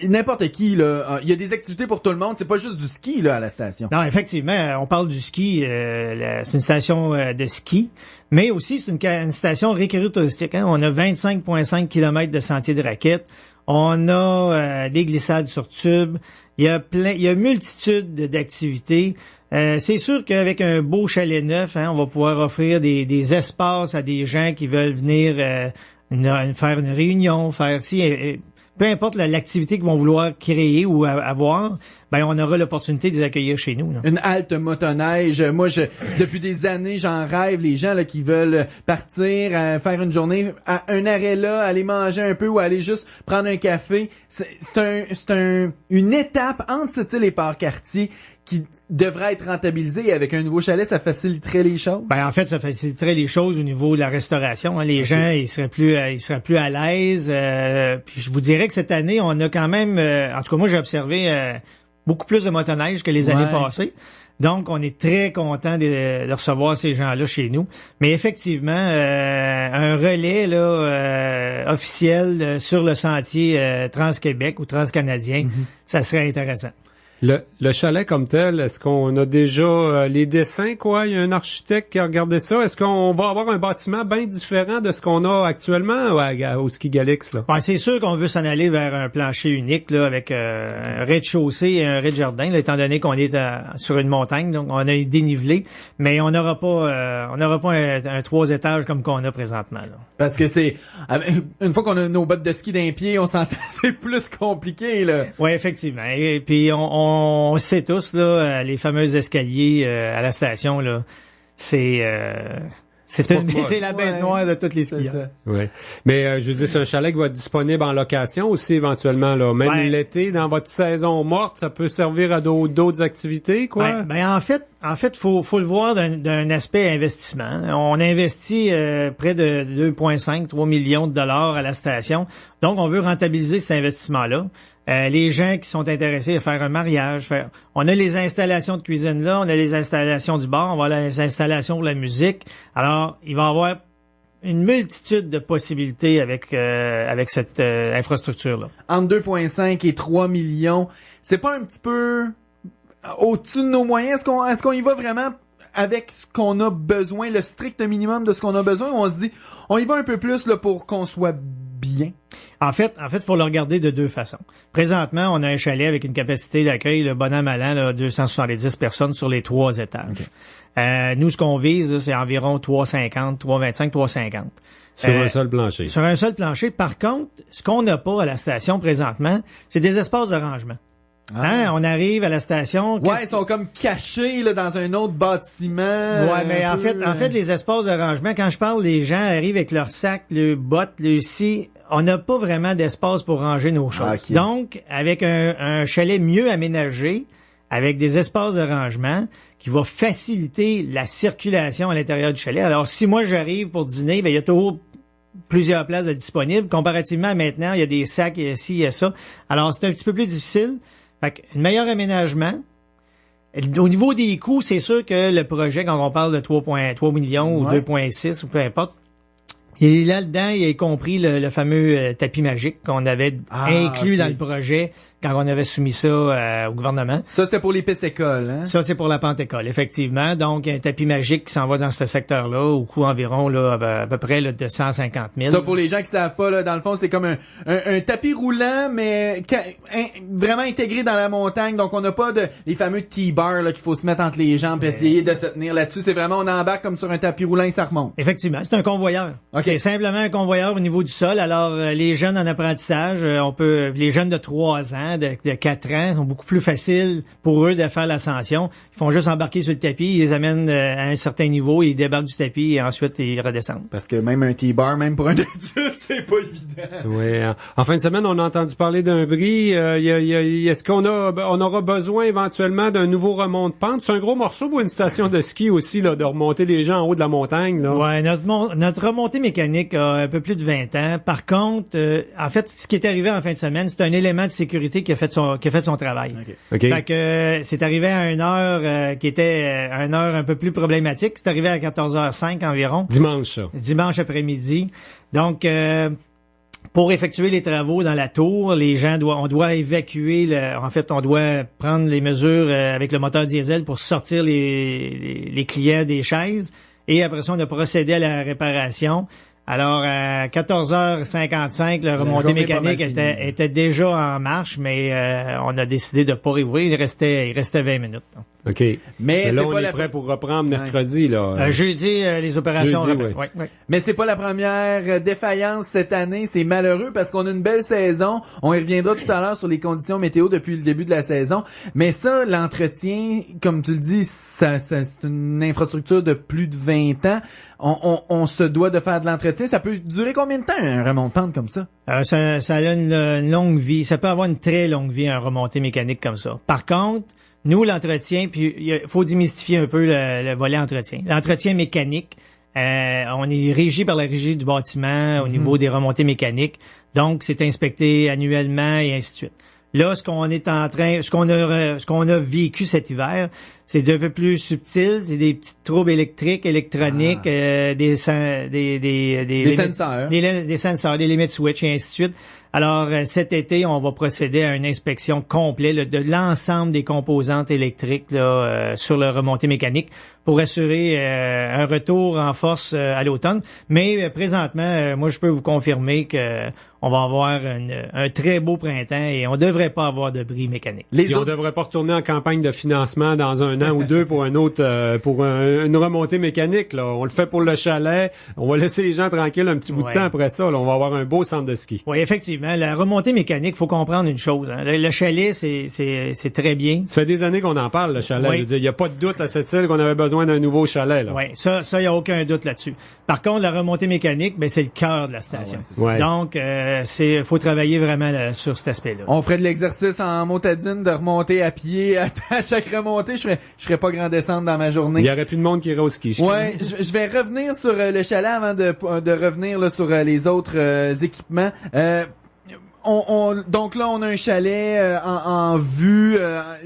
N'importe qui, là. Il y a des activités pour tout le monde. C'est pas juste du ski, là, à la station. Non, effectivement, on parle du ski. C'est une station de ski, mais aussi c'est une station récréo-touristique. Hein. On a 25,5 km de sentiers de raquettes. On a des glissades sur tube. Il y a multitude d'activités. C'est sûr qu'avec un beau chalet neuf, hein, on va pouvoir offrir des espaces à des gens qui veulent venir faire une réunion, peu importe l'activité qu'ils vont vouloir créer ou avoir, on aura l'opportunité de les accueillir chez nous. Là. Une halte motoneige. Moi, depuis des années, j'en rêve. Les gens là qui veulent partir, faire une journée, à un arrêt là, aller manger un peu ou aller juste prendre un café. C'est une étape entre cette île et Port-Cartier qui devrait être rentabilisée. Avec un nouveau chalet, ça faciliterait les choses? En fait, ça faciliterait les choses au niveau de la restauration. Hein. Les gens, ils seraient plus à l'aise. Puis je vous dirais que cette année, on a quand même, en tout cas moi, j'ai observé beaucoup plus de motoneige que les années passées. Donc, on est très content de recevoir ces gens-là chez nous. Mais effectivement, un relais là officiel sur le sentier Trans-Québec ou Trans-Canadien, ça serait intéressant. Le chalet comme tel, est-ce qu'on a déjà les dessins, quoi? Il y a un architecte qui a regardé ça. Est-ce qu'on va avoir un bâtiment bien différent de ce qu'on a actuellement au Ski Galix, là? Ouais, c'est sûr qu'on veut s'en aller vers un plancher unique, là, avec un rez-de-chaussée et un rez-de-jardin, là, étant donné qu'on est sur une montagne, donc on a dénivelé, mais on n'aura pas un 3 étages comme qu'on a présentement, là. Parce que c'est une fois qu'on a nos bottes de ski d'un pied, on s'entend, c'est plus compliqué, là. Oui, effectivement. Et puis on sait tous, là, les fameux escaliers à la station, là, c'est la bête noire de toutes les skieurs. Oui. Mais je veux dire, c'est un chalet qui va être disponible en location aussi éventuellement, là. Même l'été, dans votre saison morte, ça peut servir à d'autres activités, quoi. Ouais. Ben en fait, faut le voir d'un aspect investissement. On investit près de 2,5-3 millions de dollars à la station. Donc, on veut rentabiliser cet investissement-là. Les gens qui sont intéressés à faire un mariage, on a les installations de cuisine là, on a les installations du bar, on va les installations pour la musique. Alors, il va y avoir une multitude de possibilités avec cette infrastructure là. Entre 2,5 et 3 millions, c'est pas un petit peu au-dessus de nos moyens? Est-ce qu'on y va vraiment avec ce qu'on a besoin, le strict minimum de ce qu'on a besoin, ou on se dit, on y va un peu plus là pour qu'on soit bien? En fait, faut le regarder de deux façons. Présentement, on a un chalet avec une capacité d'accueil, le bon an mal an, là, 270 personnes sur les 3 étages. Okay. Nous, ce qu'on vise, là, c'est environ 350, 325, 350. Sur un seul plancher. Sur un seul plancher. Par contre, ce qu'on n'a pas à la station présentement, c'est des espaces de rangement. Hein, on arrive à la station. Ouais, ils sont comme cachés là dans un autre bâtiment. Ouais, mais en fait, les espaces de rangement, quand je parle, les gens arrivent avec leurs sacs, leurs bottes, leurs scies. On n'a pas vraiment d'espace pour ranger nos choses. Okay. Donc, avec un chalet mieux aménagé, avec des espaces de rangement, qui va faciliter la circulation à l'intérieur du chalet. Alors, si moi j'arrive pour dîner, ben il y a toujours plusieurs places de disponibles. Comparativement à maintenant, il y a des sacs, il y a ci, il y a ça. Alors, c'est un petit peu plus difficile. Fait qu'un meilleur aménagement. Au niveau des coûts, c'est sûr que le projet, quand on parle de 3,3 millions ou 2,6 ou peu importe, il est là-dedans, il y a compris le fameux tapis magique qu'on avait inclus dans le projet quand on avait soumis ça au gouvernement. Ça, c'était pour les pistes écoles, hein? Ça, c'est pour la pente école, effectivement. Donc, un tapis magique qui s'en va dans ce secteur-là, au coût environ là, à peu près là, de 150 000. Ça, pour les gens qui savent pas, là, dans le fond, c'est comme un tapis roulant, mais vraiment intégré dans la montagne. Donc, on n'a pas les fameux T-bars là qu'il faut se mettre entre les jambes et essayer de se tenir là-dessus. C'est vraiment, on embarque comme sur un tapis roulant et ça remonte. Effectivement, c'est un convoyeur. Okay. C'est simplement un convoyeur au niveau du sol. Alors, les jeunes en apprentissage, les jeunes de 3 ans, de 4 ans, sont beaucoup plus faciles pour eux de faire l'ascension. Ils font juste embarquer sur le tapis, ils les amènent à un certain niveau, ils débarquent du tapis et ensuite ils redescendent. Parce que même un T-bar, même pour un adulte, c'est pas évident. Oui. En fin de semaine, on a entendu parler d'un bris. Est-ce qu'on aura besoin éventuellement d'un nouveau remont de pente? C'est un gros morceau pour une station de ski aussi, là, de remonter les gens en haut de la montagne, là. Ouais, notre remontée mécanique a un peu plus de 20 ans. Par contre, en fait, ce qui est arrivé en fin de semaine, c'est un élément de sécurité qui a fait son travail. Okay. Fait que c'est arrivé à une heure qui était une heure un peu plus problématique. C'est arrivé à 14h05 environ. Dimanche, ça. Dimanche après-midi. Donc, pour effectuer les travaux dans la tour, les gens on doit évacuer on doit prendre les mesures avec le moteur diesel pour sortir les clients des chaises. Et après ça, on a procédé à la réparation. Alors, à 14h55, le remontée mécanique était déjà en marche, mais on a décidé de pas réouvrir. Il restait 20 minutes. OK. Mais là, on est prêt pour reprendre mercredi, là. Jeudi, les opérations. Jeudi, oui. Ouais. Mais c'est pas la première défaillance cette année. C'est malheureux parce qu'on a une belle saison. On y reviendra tout à l'heure sur les conditions météo depuis le début de la saison. Mais ça, l'entretien, comme tu le dis, c'est une infrastructure de plus de 20 ans. On se doit de faire de l'entretien. Ça peut durer combien de temps, un remontant comme ça? Ça a une longue vie. Ça peut avoir une très longue vie, un remontée mécanique comme ça. Par contre, nous, l'entretien, puis il faut démystifier un peu le volet entretien. L'entretien mécanique, on est régi par la régie du bâtiment au niveau des remontées mécaniques. Donc, c'est inspecté annuellement et ainsi de suite. Là, ce qu'on a vécu cet hiver, c'est d'un peu plus subtil, c'est des petits troubles électriques, électroniques, des sensors, des limit switch et ainsi de suite. Alors, cet été, on va procéder à une inspection complète là, de l'ensemble des composantes électriques là, sur le remontée mécanique pour assurer un retour en force à l'automne. Mais présentement, moi, je peux vous confirmer que on va avoir un très beau printemps et on devrait pas avoir de bris mécanique. On devrait pas retourner en campagne de financement dans un an ou deux pour un autre, pour une remontée mécanique. Là, on le fait pour le chalet. On va laisser les gens tranquilles un petit bout de temps après ça. Là, on va avoir un beau centre de ski. Oui, effectivement. La remontée mécanique, faut comprendre une chose. Hein. Le chalet, c'est très bien. Ça fait des années qu'on en parle, le chalet. Je veux dire, il y a pas de doute à cette île qu'on avait besoin d'un nouveau chalet. Là. Oui, ça, il y a aucun doute là-dessus. Par contre, la remontée mécanique, ben c'est le cœur de la station. Donc, faut travailler vraiment là, sur cet aspect-là. On ferait de l'exercice en motadine de remonter à pied à chaque remontée. Je ferais pas grand descente dans ma journée. Il y aurait plus de monde qui irait au ski. Ouais, je vais revenir sur le chalet avant de revenir là, sur les autres équipements. Donc là, on a un chalet en vue.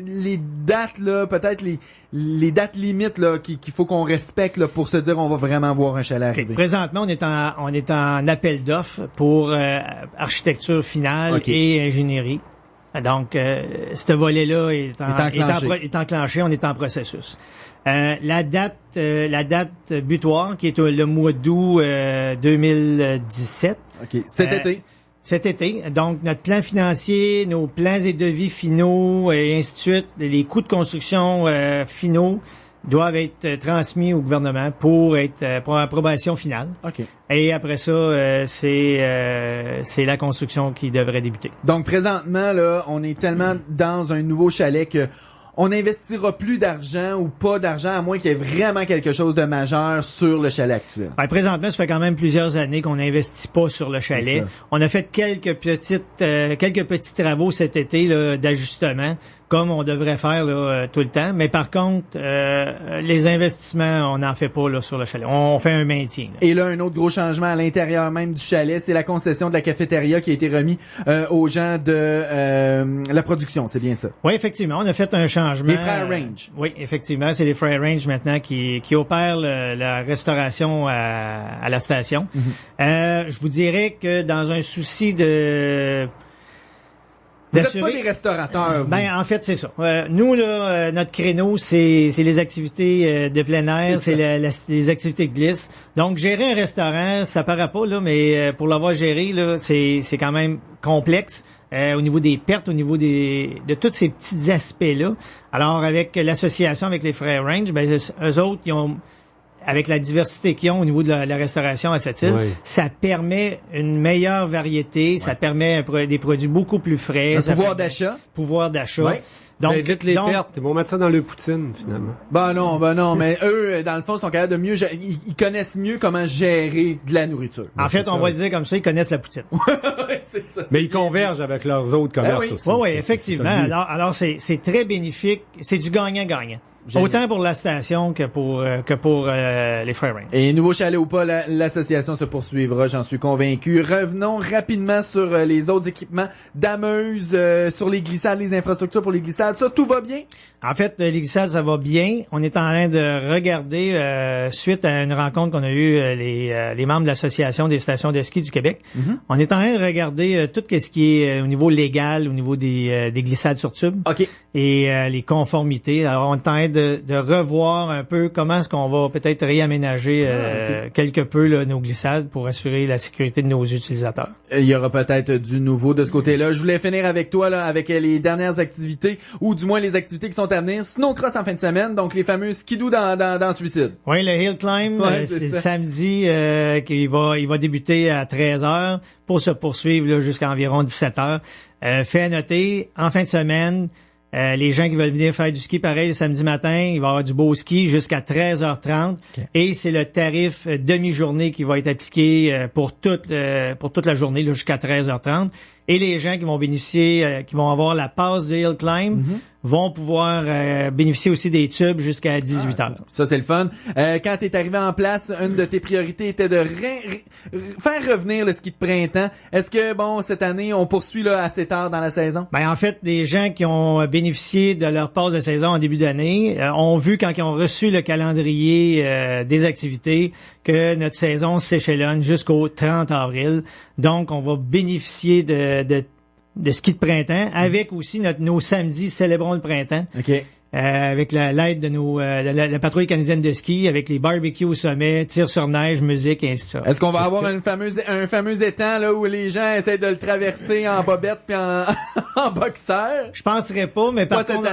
Les dates là, peut-être les dates limites là qu'il faut qu'on respecte là pour se dire on va vraiment voir un chalet arriver. Présentement, on est en appel d'offres pour architecture finale et ingénierie. Donc, ce volet-là est enclenché. On est en processus. La date butoir qui est le mois d'août 2017. OK. Cet été. Donc, notre plan financier, nos plans et devis finaux et ainsi de suite, les coûts de construction finaux doivent être transmis au gouvernement pour approbation finale. OK. Et après ça, c'est la construction qui devrait débuter. Donc, présentement, là, on est tellement dans un nouveau chalet que on n'investira plus d'argent ou pas d'argent à moins qu'il y ait vraiment quelque chose de majeur sur le chalet actuel. Ben, présentement, ça fait quand même plusieurs années qu'on n'investit pas sur le chalet. On a fait quelques petits travaux cet été là, d'ajustement, comme on devrait faire là, tout le temps. Mais par contre, les investissements, on n'en fait pas là, sur le chalet. On fait un maintien. Là. Et là, un autre gros changement à l'intérieur même du chalet, c'est la concession de la cafétéria qui a été remis aux gens de la production. C'est bien ça? Oui, effectivement. On a fait un changement. Les Frères Range. Oui, effectivement. C'est les Frères Range maintenant qui opèrent la restauration à la station. Mm-hmm. Je vous dirais que dans un souci de... Vous n'êtes pas des restaurateurs, vous. Ben, en fait, c'est ça. Nous, là, notre créneau, c'est les activités de plein air, c'est les activités de glisse. Donc, gérer un restaurant, ça paraît pas, là, mais pour l'avoir géré, là, c'est quand même complexe. Au niveau des pertes, au niveau de tous ces petits aspects-là. Alors, avec l'association avec les Frères Range, ben, eux autres, ils ont, avec la diversité qu'ils ont au niveau de la restauration à cette île, ça permet une meilleure variété, ça permet des produits beaucoup plus frais. Pouvoir d'achat. Pouvoir d'achat. Ouais. Donc, évite les pertes. Ils vont mettre ça dans le poutine, finalement. Ben non, mais eux, dans le fond, sont capables de mieux, ils connaissent mieux comment gérer de la nourriture. En fait, on va le dire comme ça, ils connaissent la poutine. C'est ça. Mais ils convergent avec leurs autres commerces aussi. Oui, effectivement. Alors, c'est très bénéfique. C'est du gagnant-gagnant. Génial. Autant pour la station que pour les Frères Range. Et nouveau chalet ou pas, l'association se poursuivra, j'en suis convaincu. Revenons rapidement sur les autres équipements. Dameuse, sur les glissades, les infrastructures pour les glissades, ça, tout va bien? En fait, les glissades, ça va bien. On est en train de regarder, suite à une rencontre qu'on a eue, les membres de l'Association des stations de ski du Québec. Mm-hmm. On est en train de regarder tout ce qui est au niveau légal, au niveau des glissades sur tube. OK. Et les conformités. Alors, on est en train de revoir un peu comment est-ce qu'on va peut-être réaménager quelque peu là, nos glissades pour assurer la sécurité de nos utilisateurs. Il y aura peut-être du nouveau de ce côté-là. Je voulais finir avec toi là, avec les dernières activités, ou du moins les activités qui sont à venir. Snowcross en fin de semaine, donc les fameux skidoo dans Suicide. Oui, le Hill Climb, c'est samedi il va débuter à 13h pour se poursuivre là, jusqu'à environ 17h. Fait à noter, en fin de semaine, les gens qui veulent venir faire du ski pareil le samedi matin, il va y avoir du beau ski jusqu'à 13h30 et c'est le tarif demi-journée qui va être appliqué pour toute la journée là, jusqu'à 13h30. Et les gens qui vont bénéficier, qui vont avoir la passe de Hill Climb, vont pouvoir bénéficier aussi des tubes jusqu'à 18h. Ça, c'est le fun. Quand tu es arrivé en place, une de tes priorités était de faire revenir le ski de printemps. Est-ce que, cette année, on poursuit là assez tard dans la saison? Ben, en fait, des gens qui ont bénéficié de leur passe de saison en début d'année ont vu, quand ils ont reçu le calendrier des activités, que notre saison s'échelonne jusqu'au 30 avril. Donc, on va bénéficier de ski de printemps, avec aussi nos samedis Célébrons le printemps. OK. Avec l'aide de la patrouille canadienne de ski, avec les barbecues au sommet, tir sur neige, musique et ainsi de suite. Est-ce qu'on va avoir un fameux étang là où les gens essaient de le traverser en bobette puis en boxeur? Je penserais pas, mais par contre,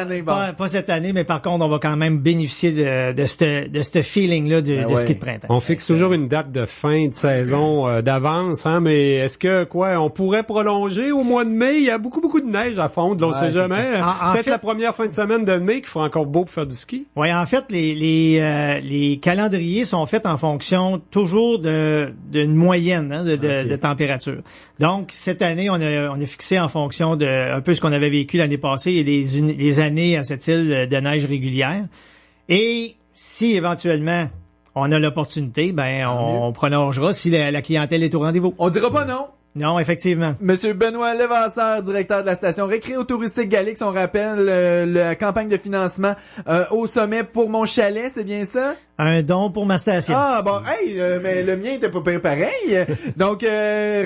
pas cette année, mais par contre, on va quand même bénéficier de ce feeling-là de ski de printemps. On fixe toujours une date de fin de saison d'avance, hein, mais est-ce que on pourrait prolonger au mois de mai? Il y a beaucoup de neige à fondre, là, on sait jamais. Peut-être la première fin de semaine de mai qu'il faut encore beau pour faire du ski. Oui, en fait, les calendriers sont faits en fonction toujours d'une moyenne de température. Donc, cette année, on a fixé en fonction de un peu ce qu'on avait vécu l'année passée. Il y a des années à cette île de neige régulière. Et si éventuellement on a l'opportunité, on prolongera si la clientèle est au rendez-vous. On dira pas non. Non, effectivement. Monsieur Benoît Levasseur, directeur de la station récréo-touristique Galix, on rappelle la campagne de financement au sommet pour mon chalet, c'est bien ça? Un don pour ma station. Ah bon, mais le mien était pas pareil. Donc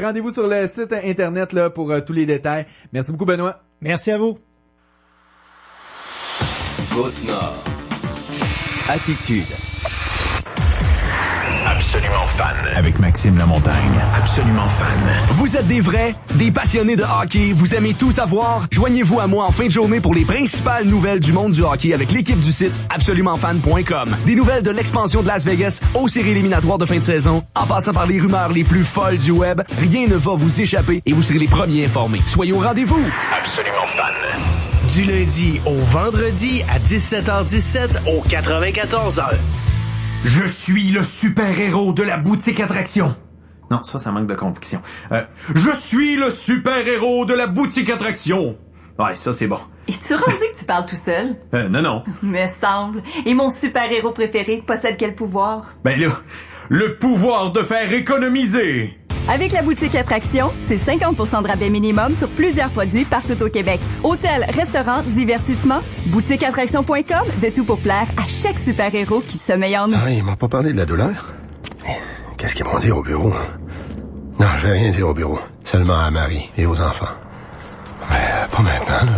rendez-vous sur le site internet là pour tous les détails. Merci beaucoup Benoît. Merci à vous. Côte-Nord. Attitude. Absolument fan. Avec Maxime Lamontagne. Absolument fan. Vous êtes des vrais, des passionnés de hockey. Vous aimez tout savoir. Joignez-vous à moi en fin de journée pour les principales nouvelles du monde du hockey avec l'équipe du site absolumentfan.com. Des nouvelles de l'expansion de Las Vegas aux séries éliminatoires de fin de saison, en passant par les rumeurs les plus folles du web. Rien ne va vous échapper et vous serez les premiers informés. Soyez au rendez-vous. Absolument fan. Du lundi au vendredi à 17h17 au 94.1. Je suis le super-héros de la boutique attraction. Non, ça manque de conviction. Je suis le super-héros de la boutique attraction. Ouais, ça c'est bon. Es-tu rendu que tu parles tout seul? Non. Me semble. Et mon super-héros préféré possède quel pouvoir? Ben là, le pouvoir de faire économiser. Avec la boutique Attraction, c'est 50% de rabais minimum sur plusieurs produits partout au Québec. Hôtels, restaurants, divertissements, boutiqueattraction.com, de tout pour plaire à chaque super-héros qui sommeille en nous. Ah, ils m'ont pas parlé de la douleur? Qu'est-ce qu'ils vont dire au bureau? Non, je vais rien dire au bureau. Seulement à Marie et aux enfants. Mais pas maintenant, là.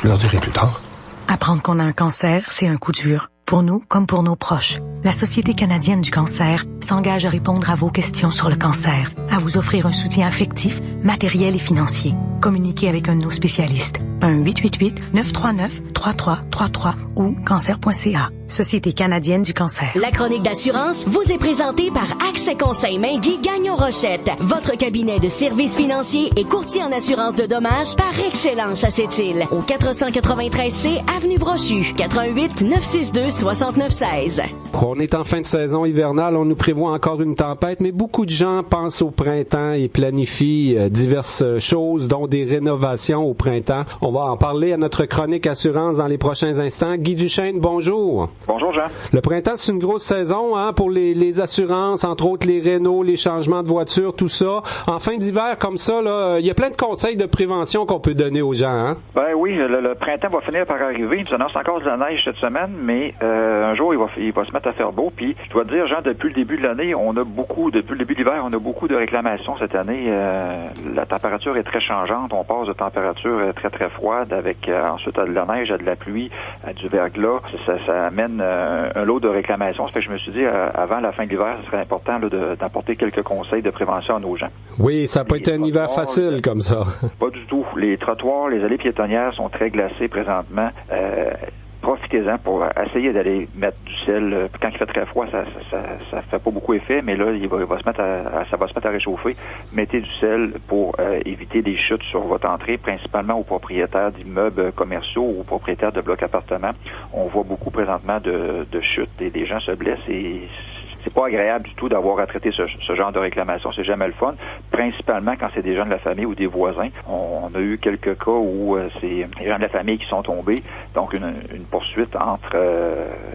Je leur dirai plus tard. Apprendre qu'on a un cancer, c'est un coup dur. Pour nous, comme pour nos proches. La Société canadienne du cancer s'engage à répondre à vos questions sur le cancer, à vous offrir un soutien affectif, matériel et financier. Communiquez avec un de nos spécialistes. 1-888-939-3333 ou cancer.ca. Société canadienne du cancer. La chronique d'assurance vous est présentée par Accès Conseil Mainguy Gagnon-Rochette, votre cabinet de services financiers et courtier en assurance de dommages par excellence à cette île. Au 493C Avenue Brochu, 88-962-6916. On est en fin de saison hivernale, on nous prévoit encore une tempête, mais beaucoup de gens pensent au printemps et planifient diverses choses, dont des rénovations au printemps. On va en parler à notre chronique assurance dans les prochains instants. Guy Duchesne, bonjour. Bonjour Jean. Le printemps, c'est une grosse saison pour les assurances, entre autres les rénaux, les changements de voitures, tout ça. En fin d'hiver comme ça, il y a plein de conseils de prévention qu'on peut donner aux gens. Hein? Ben oui, le printemps va finir par arriver. Il nous annonce encore de la neige cette semaine, mais un jour, il va se mettre à faire beau. Puis, je dois te dire, Jean, depuis le début de l'année, depuis le début de l'hiver, on a beaucoup de réclamations cette année. La température est très changeante. On passe de température très, très froide avec ensuite à de la neige, à de la pluie, à du verglas. Ça amène un lot de réclamations. Ça fait que je me suis dit, avant la fin de l'hiver, ce serait important d'apporter quelques conseils de prévention à nos gens. Oui, ça n'a pas été un hiver facile comme ça. Pas du tout. Les trottoirs, les allées piétonnières sont très glacées présentement. Profitez-en pour essayer d'aller mettre du sel. Quand il fait très froid, ça fait pas beaucoup effet, mais là, ça va se mettre à réchauffer. Mettez du sel pour éviter des chutes sur votre entrée, principalement aux propriétaires d'immeubles commerciaux ou aux propriétaires de blocs appartements. On voit beaucoup présentement de chutes et des gens se blessent et c'est pas agréable du tout d'avoir à traiter ce genre de réclamation. C'est jamais le fun, principalement quand c'est des gens de la famille ou des voisins. On a eu quelques cas où c'est les gens de la famille qui sont tombés. Donc, une poursuite entre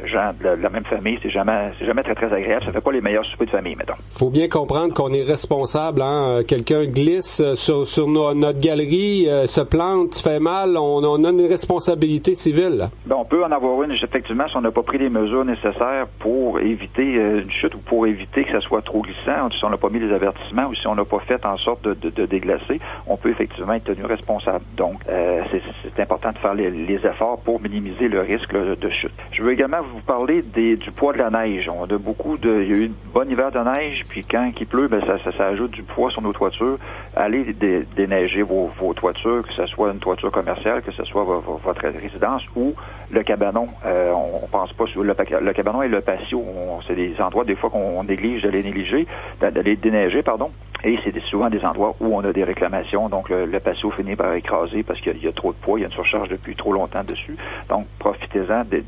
gens de la même famille, c'est jamais très, très agréable. Ça fait pas les meilleurs soupers de famille, mettons. Faut bien comprendre qu'on est responsable. Quelqu'un glisse sur notre galerie, se plante, se fait mal. On a une responsabilité civile. Ben, on peut en avoir une, effectivement, si on n'a pas pris les mesures nécessaires pour éviter une chute ou pour éviter que ça soit trop glissant, si on n'a pas mis les avertissements ou si on n'a pas fait en sorte de déglacer, on peut effectivement être tenu responsable. Donc, c'est important de faire les efforts pour minimiser le risque là, de chute. Je veux également vous parler du poids de la neige. On a il y a eu un bon hiver de neige, puis quand il pleut, ça ajoute du poids sur nos toitures. Allez déneiger vos toitures, que ce soit une toiture commerciale, que ce soit votre résidence ou le cabanon. On pense pas sur le cabanon et le patio. C'est des endroits des fois qu'on néglige d'aller déneiger, pardon. Et c'est souvent des endroits où on a des réclamations. Donc, le patio finit par écraser parce qu'il y a trop de poids, il y a une surcharge depuis trop longtemps dessus. Donc, profitez-en de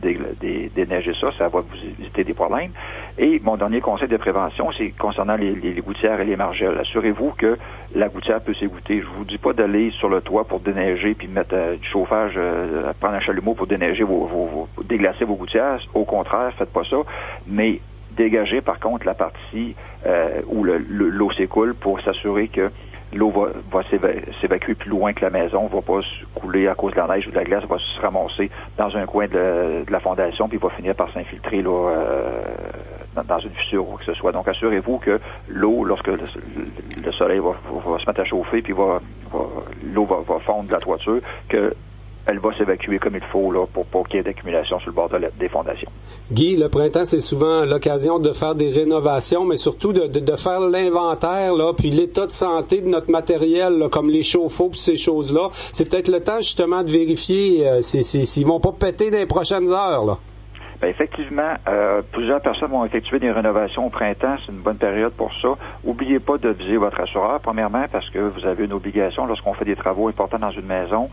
déneiger ça va vous éviter des problèmes. Et mon dernier conseil de prévention, c'est concernant les gouttières et les margelles. Assurez-vous que la gouttière peut s'égoutter. Je vous dis pas d'aller sur le toit pour déneiger puis de mettre du chauffage, prendre un chalumeau pour déneiger déglacer vos gouttières. Au contraire, faites pas ça. Mais dégagez par contre la partie où l'eau s'écoule pour s'assurer que l'eau va s'évacuer plus loin que la maison, va pas couler à cause de la neige ou de la glace, va se ramasser dans un coin de la fondation puis va finir par s'infiltrer là, dans une fissure ou quoi que ce soit. Donc assurez-vous que l'eau, lorsque le soleil va se mettre à chauffer puis l'eau va fondre de la toiture, que elle va s'évacuer comme il faut là, pour pas qu'il y ait d'accumulation sur le bord des fondations. Guy, le printemps, c'est souvent l'occasion de faire des rénovations, mais surtout de faire l'inventaire, là, puis l'état de santé de notre matériel, là, comme les chauffe-eau puis ces choses-là. C'est peut-être le temps justement de vérifier s'ils vont pas péter dans les prochaines heures, là. Bien, effectivement, plusieurs personnes vont effectuer des rénovations au printemps. C'est une bonne période pour ça. Oubliez pas de viser votre assureur, premièrement, parce que vous avez une obligation, lorsqu'on fait des travaux importants dans une maison,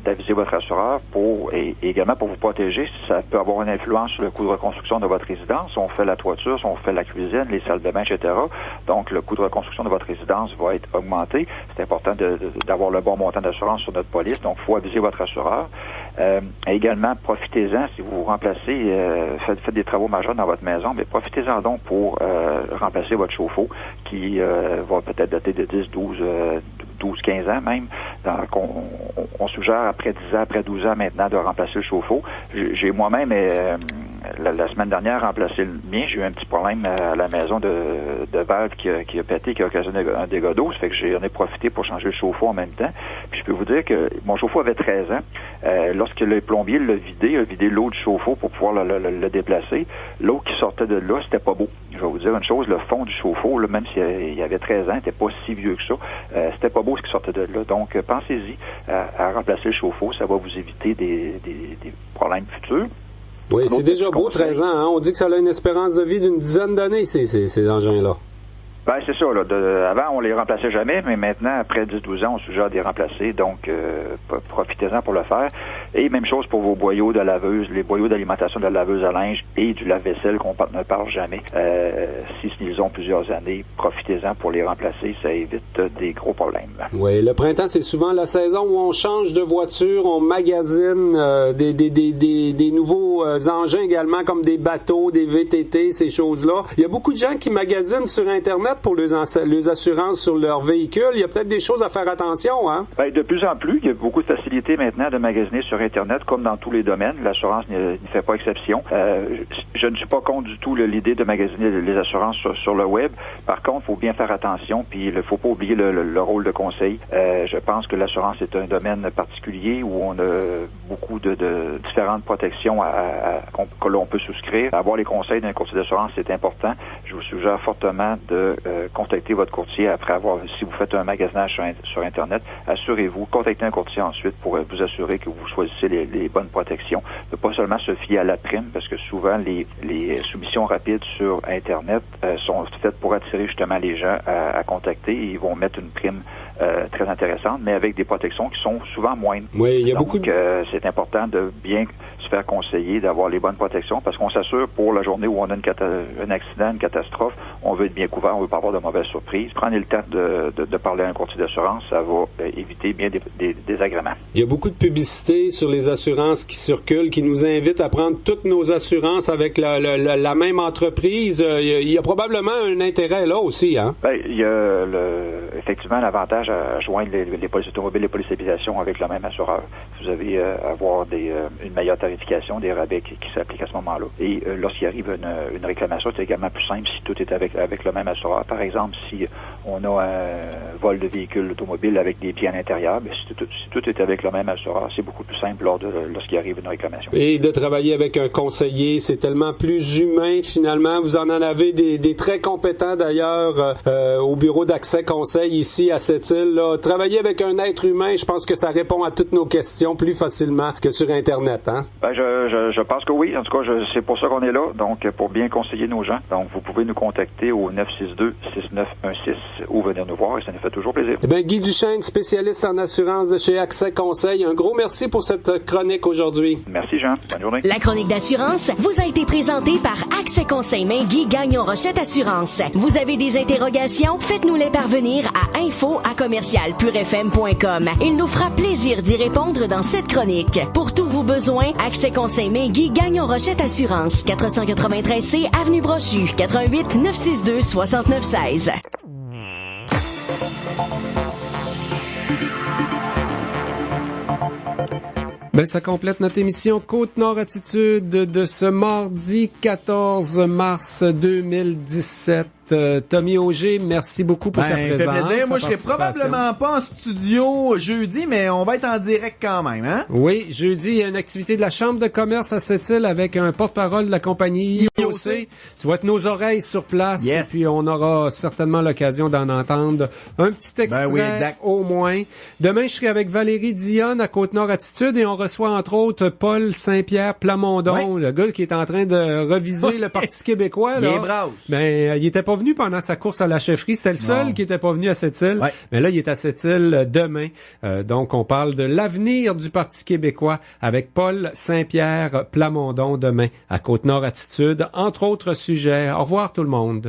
d'aviser votre assureur et également pour vous protéger. Ça peut avoir une influence sur le coût de reconstruction de votre résidence. Si on fait la toiture, si on fait la cuisine, les salles de bain, etc. Donc, le coût de reconstruction de votre résidence va être augmenté. C'est important d'avoir le bon montant d'assurance sur notre police. Donc, il faut aviser votre assureur. Également, profitez-en si vous remplacez faites des travaux majeurs dans votre maison, mais profitez-en donc pour remplacer votre chauffe-eau qui va peut-être dater de 10, 12, 15 ans même. Donc, on suggère après 10 ans, après 12 ans maintenant de remplacer le chauffe-eau. J'ai moi-même la semaine dernière remplacé le mien. J'ai eu un petit problème à la maison de valve qui a pété, qui a occasionné un dégât d'eau. Ça fait que j'en ai profité pour changer le chauffe-eau en même temps. Puis je peux vous dire que mon chauffe-eau avait 13 ans. Lorsque le plombier l'a vidé l'eau du chauffe-eau pour pouvoir le déplacer, l'eau qui sortait de là, c'était pas beau. Je vais vous dire une chose, le fond du chauffe-eau, là, même s'il y avait 13 ans, n'était pas si vieux que ça. C'était pas beau ce qui sortait de là. Donc, pensez-y à remplacer le chauffe-eau. Ça va vous éviter des problèmes futurs. Oui, c'est déjà beau, 13 ans. Hein? On dit que ça a une espérance de vie d'une dizaine d'années, ces engins-là. Ben, c'est ça, là. Avant, on les remplaçait jamais, mais maintenant, après 10-12 ans, on suggère de les remplacer. Donc, profitez-en pour le faire. Et même chose pour vos boyaux de laveuse, les boyaux d'alimentation de la laveuse à linge et du lave-vaisselle qu'on ne parle jamais. S'ils ont plusieurs années, profitez-en pour les remplacer. Ça évite des gros problèmes. Oui, le printemps, c'est souvent la saison où on change de voiture, on magasine des nouveaux engins également, comme des bateaux, des VTT, ces choses-là. Il y a beaucoup de gens qui magasinent sur Internet pour les assurances sur leur véhicule. Il y a peut-être des choses à faire attention, hein? Ben, de plus en plus, il y a beaucoup de facilités maintenant de magasiner sur Internet, comme dans tous les domaines. L'assurance ne fait pas exception. Je ne suis pas contre du tout l'idée de magasiner les assurances sur le web. Par contre, il faut bien faire attention, puis il ne faut pas oublier le rôle de conseil. Je pense que l'assurance est un domaine particulier où on a beaucoup de différentes protections que l'on peut souscrire. Avoir les conseils d'un courtier d'assurance, c'est important. Je vous suggère fortement de contacter votre courtier si vous faites un magasinage sur Internet. Assurez-vous, contactez un courtier ensuite pour vous assurer que vous choisissez les bonnes protections. Ne pas seulement se fier à la prime, parce que souvent les soumissions rapides sur Internet sont faites pour attirer justement les gens à contacter. Ils vont mettre une prime très intéressante, mais avec des protections qui sont souvent moindres. Oui, il y a Donc, beaucoup c'est important de bien se faire conseiller, d'avoir les bonnes protections, parce qu'on s'assure pour la journée où on a un accident, une catastrophe, on veut être bien couvert, on veut pas avoir de mauvaises surprises. Prenez le temps de parler à un courtier d'assurance, ça va éviter bien des désagréments. Il y a beaucoup de publicité sur les assurances qui circulent, qui nous invitent à prendre toutes nos assurances avec la même entreprise. Il y a probablement un intérêt là aussi, hein? Ben, il y a effectivement l'avantage à joindre les polices automobiles et les polices d'habitation avec le même assureur. Vous avez avoir une meilleure tarification bonifications, des rabais qui s'appliquent à ce moment-là. Et lorsqu'il arrive une réclamation, c'est également plus simple si tout est avec le même assureur. Par exemple, si on a un vol de véhicule automobile avec des biens à l'intérieur, bien, si tout est avec le même assureur, c'est beaucoup plus simple lorsqu'il arrive une réclamation. Et de travailler avec un conseiller, c'est tellement plus humain finalement. Vous en avez des très compétents d'ailleurs au bureau d'Accès Conseil ici à Sept-Îles. Là. Travailler avec un être humain, je pense que ça répond à toutes nos questions plus facilement que sur Internet. Hein? Ben, je pense que oui. En tout cas, c'est pour ça qu'on est là. Donc, pour bien conseiller nos gens. Donc, vous pouvez nous contacter au 962-6916 ou venir nous voir et ça nous fait toujours plaisir. Eh bien, Guy Duchesne, spécialiste en assurance de chez Accès Conseil. Un gros merci pour cette chronique aujourd'hui. Merci, Jean. Bonne journée. La chronique d'assurance vous a été présentée par Accès Conseil Mainguy Gagnon Rochette Assurance. Vous avez des interrogations? Faites-nous les parvenir à info@commercialpurefm.com. Il nous fera plaisir d'y répondre dans cette chronique. Pour tous vos besoins, Accès Conseil Mainguy Gagnon Rochette Assurance. 493C Avenue Brochu. 88 962 6916. Ben, ça complète notre émission Côte-Nord Attitude de ce mardi 14 mars 2017. Tommy Auger, merci beaucoup pour ta présence. Fait plaisir. Moi, je serai probablement pas en studio jeudi, mais on va être en direct quand même, hein? Oui, jeudi, il y a une activité de la Chambre de commerce à Sept-Îles avec un porte-parole de la compagnie IOC. Tu vas être nos oreilles sur place. Yes. Et puis, on aura certainement l'occasion d'en entendre un petit extrait au moins. Demain, je serai avec Valérie Dionne à Côte-Nord Attitude et on reçoit entre autres Paul Saint-Pierre Plamondon, le gars qui est en train de reviser le Parti québécois. Là. Il est brave. Ben, il était pas venu pendant sa course à la chefferie. C'était le seul qui était pas venu à Sept-Îles. Ouais. Mais là, il est à Sept-Îles demain. Donc, on parle de l'avenir du Parti québécois avec Paul Saint-Pierre Plamondon demain à Côte-Nord Attitude, entre autres sujets. Au revoir tout le monde.